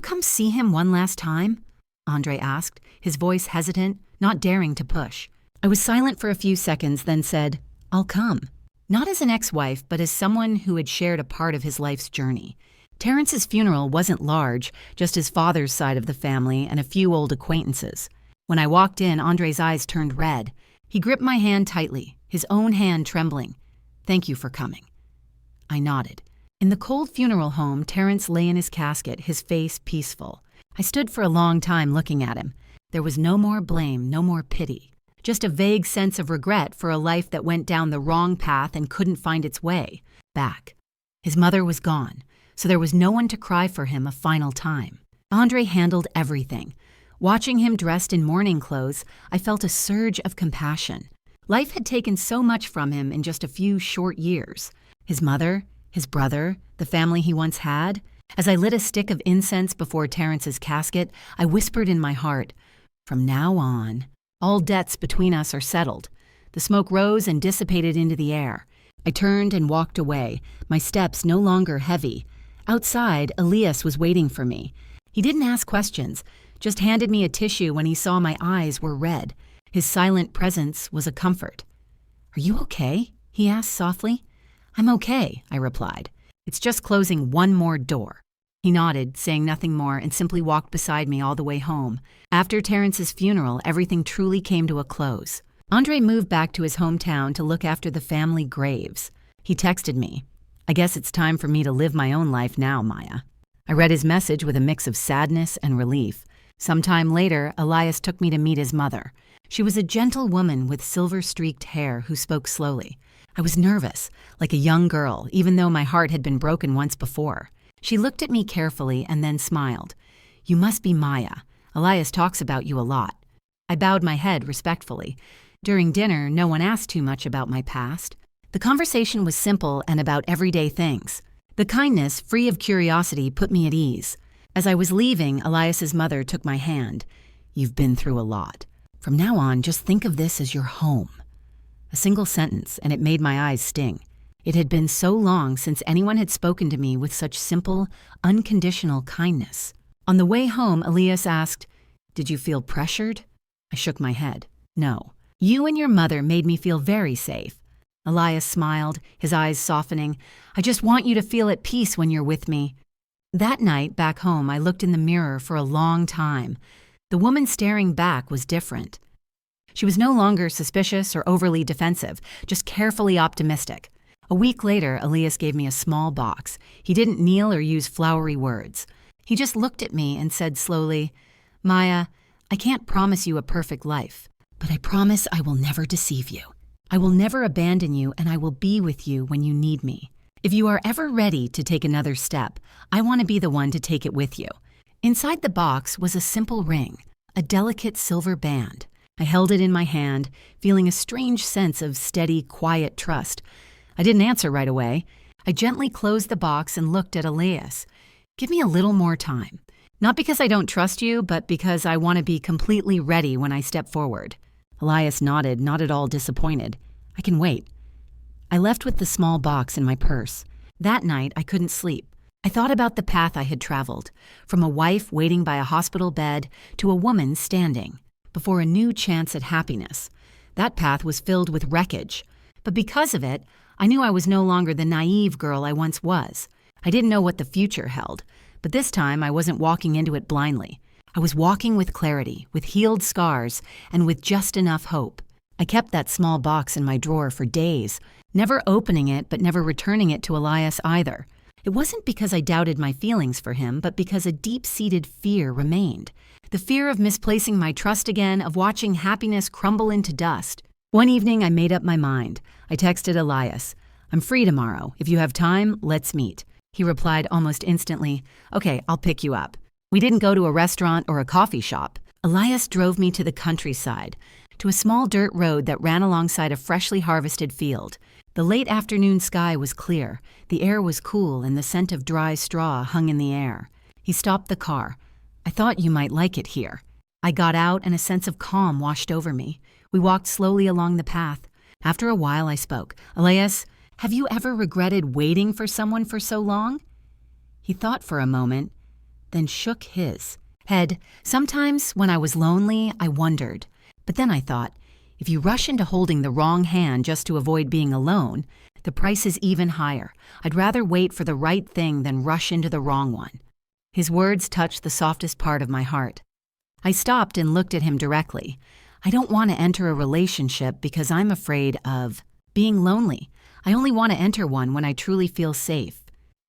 come see him one last time? Andre asked, his voice hesitant, not daring to push. I was silent for a few seconds, then said, I'll come. Not as an ex-wife, but as someone who had shared a part of his life's journey. Terrence's funeral wasn't large, just his father's side of the family and a few old acquaintances. When I walked in, Andre's eyes turned red. He gripped my hand tightly, his own hand trembling. "Thank you for coming." I nodded. In the cold funeral home, Terrence lay in his casket, his face peaceful. I stood for a long time looking at him. There was no more blame, no more pity. Just a vague sense of regret for a life that went down the wrong path and couldn't find its way back. His mother was gone, so there was no one to cry for him a final time. Andre handled everything. Watching him dressed in mourning clothes, I felt a surge of compassion. Life had taken so much from him in just a few short years. His mother, his brother, the family he once had. As I lit a stick of incense before Terrence's casket, I whispered in my heart, "From now on, all debts between us are settled." The smoke rose and dissipated into the air. I turned and walked away, my steps no longer heavy. Outside, Elias was waiting for me. He didn't ask questions, just handed me a tissue when he saw my eyes were red. His silent presence was a comfort. "Are you okay?" he asked softly. "I'm okay," I replied. "It's just closing one more door." He nodded, saying nothing more, and simply walked beside me all the way home. After Terrence's funeral, everything truly came to a close. Andre moved back to his hometown to look after the family graves. He texted me, "I guess it's time for me to live my own life now, Maya." I read his message with a mix of sadness and relief. Sometime later, Elias took me to meet his mother. She was a gentle woman with silver-streaked hair who spoke slowly. I was nervous, like a young girl, even though my heart had been broken once before. She looked at me carefully and then smiled. "You must be Maya. Elias talks about you a lot." I bowed my head respectfully. During dinner, no one asked too much about my past. The conversation was simple and about everyday things. The kindness, free of curiosity, put me at ease. As I was leaving, Elias's mother took my hand. "You've been through a lot. From now on, just think of this as your home." A single sentence, and it made my eyes sting. It had been so long since anyone had spoken to me with such simple, unconditional kindness. On the way home, Elias asked, "Did you feel pressured?" I shook my head. "No. You and your mother made me feel very safe." Elias smiled, his eyes softening. "I just want you to feel at peace when you're with me." That night, back home, I looked in the mirror for a long time. The woman staring back was different. She was no longer suspicious or overly defensive, just carefully optimistic. A week later, Elias gave me a small box. He didn't kneel or use flowery words. He just looked at me and said slowly, "Maya, I can't promise you a perfect life, but I promise I will never deceive you. I will never abandon you, and I will be with you when you need me. If you are ever ready to take another step, I want to be the one to take it with you." Inside the box was a simple ring, a delicate silver band. I held it in my hand, feeling a strange sense of steady, quiet trust. I didn't answer right away. I gently closed the box and looked at Elias. "Give me a little more time. Not because I don't trust you, but because I want to be completely ready when I step forward." Elias nodded, not at all disappointed. "I can wait." I left with the small box in my purse. That night, I couldn't sleep. I thought about the path I had traveled, from a wife waiting by a hospital bed to a woman standing before a new chance at happiness. That path was filled with wreckage, but because of it, I knew I was no longer the naive girl I once was. I didn't know what the future held, but this time I wasn't walking into it blindly. I was walking with clarity, with healed scars, and with just enough hope. I kept that small box in my drawer for days, never opening it but never returning it to Elias either. It wasn't because I doubted my feelings for him, but because a deep-seated fear remained. The fear of misplacing my trust again, of watching happiness crumble into dust. One evening, I made up my mind. I texted Elias, "I'm free tomorrow. If you have time, let's meet." He replied almost instantly, "Okay, I'll pick you up." We didn't go to a restaurant or a coffee shop. Elias drove me to the countryside, to a small dirt road that ran alongside a freshly harvested field. The late afternoon sky was clear, the air was cool, and the scent of dry straw hung in the air. He stopped the car. "I thought you might like it here." I got out, and a sense of calm washed over me. We walked slowly along the path. After a while, I spoke. "Elias, have you ever regretted waiting for someone for so long?" He thought for a moment, then shook his head. "Sometimes, when I was lonely, I wondered. But then I thought, if you rush into holding the wrong hand just to avoid being alone, The price is even higher. I'd rather wait for the right thing than rush into the wrong one." His words touched the softest part of my heart. I stopped and looked at him directly. I don't want to enter a relationship because I'm afraid of being lonely. I only want to enter one when I truly feel safe.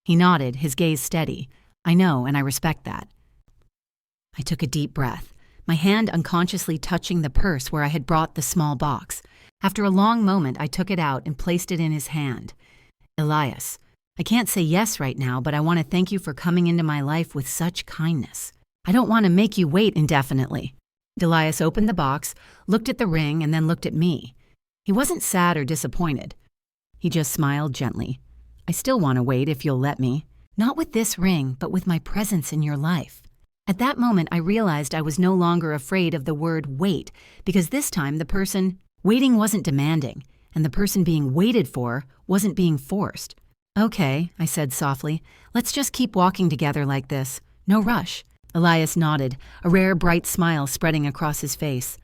He nodded, his gaze steady. I know, and I respect that. I took a deep breath, my hand unconsciously touching the purse where I had brought the small box. After a long moment, I took it out and placed it in his hand. "Elias, I can't say yes right now, but I want to thank you for coming into my life with such kindness. I don't want to make you wait indefinitely." Elias opened the box, looked at the ring, and then looked at me. He wasn't sad or disappointed. He just smiled gently. "I still want to wait if you'll let me. Not with this ring, but with my presence in your life." At that moment, I realized I was no longer afraid of the word wait, because this time the person waiting wasn't demanding, and the person being waited for wasn't being forced. "Okay," I said softly. "Let's just keep walking together like this. No rush." Elias nodded, a rare bright smile spreading across his face.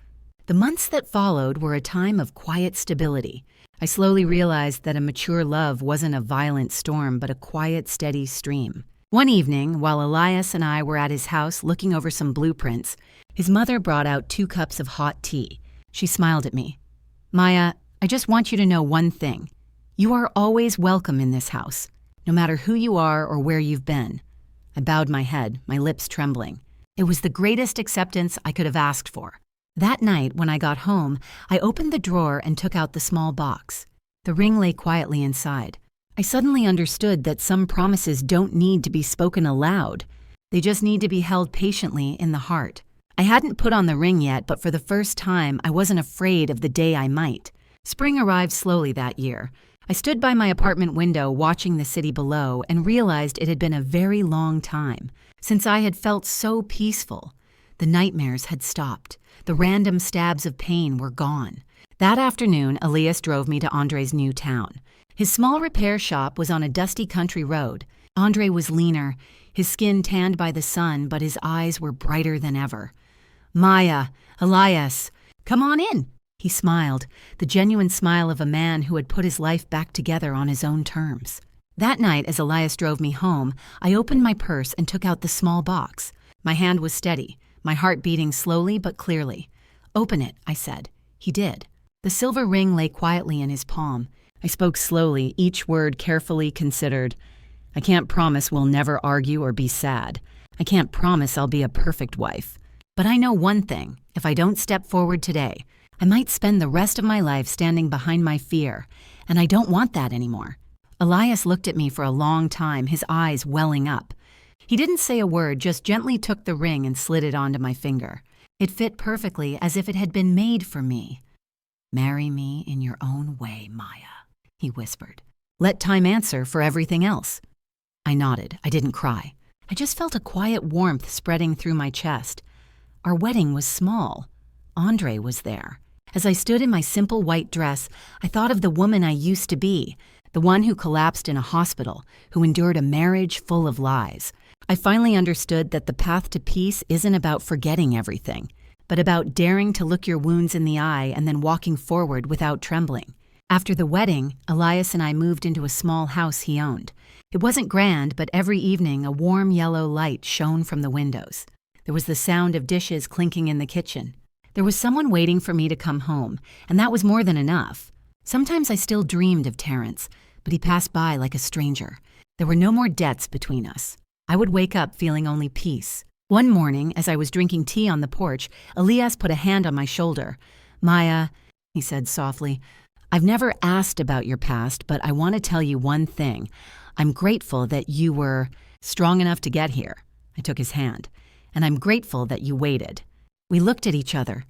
The months that followed were a time of quiet stability. I slowly realized that a mature love wasn't a violent storm, but a quiet, steady stream. One evening, while Elias and I were at his house looking over some blueprints, his mother brought out 2 cups of hot tea. She smiled at me. "Maya, I just want you to know one thing. You are always welcome in this house, no matter who you are or where you've been." I bowed my head, my lips trembling. It was the greatest acceptance I could have asked for. That night, when I got home, I opened the drawer and took out the small box. The ring lay quietly inside. I suddenly understood that some promises don't need to be spoken aloud. They just need to be held patiently in the heart. I hadn't put on the ring yet, but for the first time, I wasn't afraid of the day I might. Spring arrived slowly that year. I stood by my apartment window watching the city below and realized it had been a very long time since I had felt so peaceful. The nightmares had stopped. The random stabs of pain were gone. That afternoon, Elias drove me to Andre's new town. His small repair shop was on a dusty country road. Andre was leaner, his skin tanned by the sun, but his eyes were brighter than ever. "Maya, Elias, come on in." He smiled, the genuine smile of a man who had put his life back together on his own terms. That night, as Elias drove me home, I opened my purse and took out the small box. My hand was steady, my heart beating slowly but clearly. "Open it," I said. He did. The silver ring lay quietly in his palm. I spoke slowly, each word carefully considered. "I can't promise we'll never argue or be sad. I can't promise I'll be a perfect wife. But I know one thing, if I don't step forward today, I might spend the rest of my life standing behind my fear, and I don't want that anymore." Elias looked at me for a long time, his eyes welling up. He didn't say a word, just gently took the ring and slid it onto my finger. It fit perfectly, as if it had been made for me. "Marry me in your own way, Maya," he whispered. "Let time answer for everything else." I nodded. I didn't cry. I just felt a quiet warmth spreading through my chest. Our wedding was small. Andre was there. As I stood in my simple white dress, I thought of the woman I used to be, the one who collapsed in a hospital, who endured a marriage full of lies. I finally understood that the path to peace isn't about forgetting everything, but about daring to look your wounds in the eye and then walking forward without trembling. After the wedding, Elias and I moved into a small house he owned. It wasn't grand, but every evening a warm yellow light shone from the windows. There was the sound of dishes clinking in the kitchen. There was someone waiting for me to come home, and that was more than enough. Sometimes I still dreamed of Terrence, but he passed by like a stranger. There were no more debts between us. I would wake up feeling only peace. One morning, as I was drinking tea on the porch, Elias put a hand on my shoulder. "Maya," he said softly, "I've never asked about your past, but I want to tell you one thing. I'm grateful that you were strong enough to get here." I took his hand. "And I'm grateful that you waited." We looked at each other.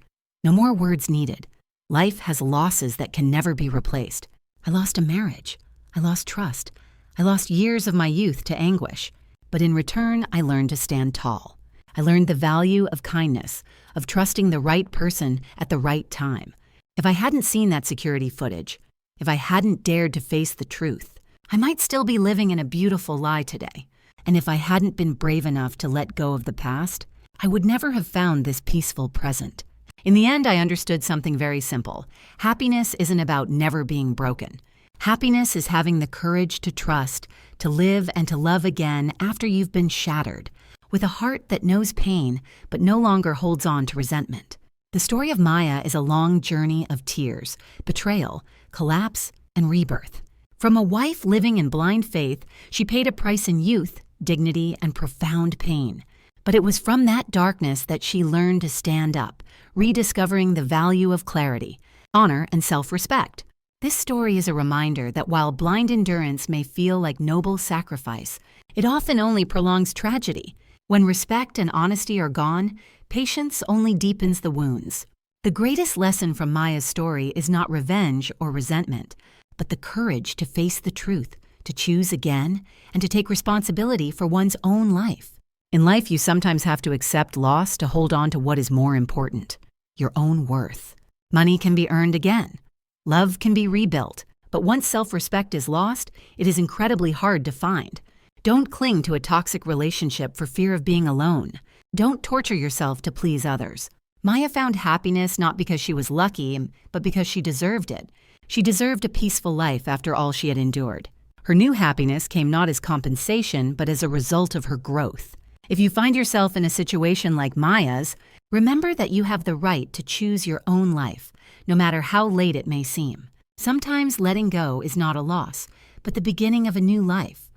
No more words needed. Life has losses that can never be replaced. I lost a marriage. I lost trust. I lost years of my youth to anguish. But in return, I learned to stand tall. I learned the value of kindness, of trusting the right person at the right time. If I hadn't seen that security footage, if I hadn't dared to face the truth, I might still be living in a beautiful lie today. And if I hadn't been brave enough to let go of the past, I would never have found this peaceful present. In the end, I understood something very simple. Happiness isn't about never being broken. Happiness is having the courage to trust, to live and to love again after you've been shattered, with a heart that knows pain but no longer holds on to resentment. The story of Maya is a long journey of tears, betrayal, collapse, and rebirth. From a wife living in blind faith, she paid a price in youth, dignity, and profound pain. But it was from that darkness that she learned to stand up, rediscovering the value of clarity, honor, and self-respect. This story is a reminder that while blind endurance may feel like noble sacrifice, it often only prolongs tragedy. When respect and honesty are gone, patience only deepens the wounds. The greatest lesson from Maya's story is not revenge or resentment, but the courage to face the truth, to choose again, and to take responsibility for one's own life. In life, you sometimes have to accept loss to hold on to what is more important, your own worth. Money can be earned again. Love can be rebuilt, but once self-respect is lost, it is incredibly hard to find. Don't cling to a toxic relationship for fear of being alone. Don't torture yourself to please others. Maya found happiness not because she was lucky, but because she deserved it. She deserved a peaceful life after all she had endured. Her new happiness came not as compensation, but as a result of her growth. If you find yourself in a situation like Maya's, remember that you have the right to choose your own life, no matter how late it may seem. Sometimes letting go is not a loss, but the beginning of a new life.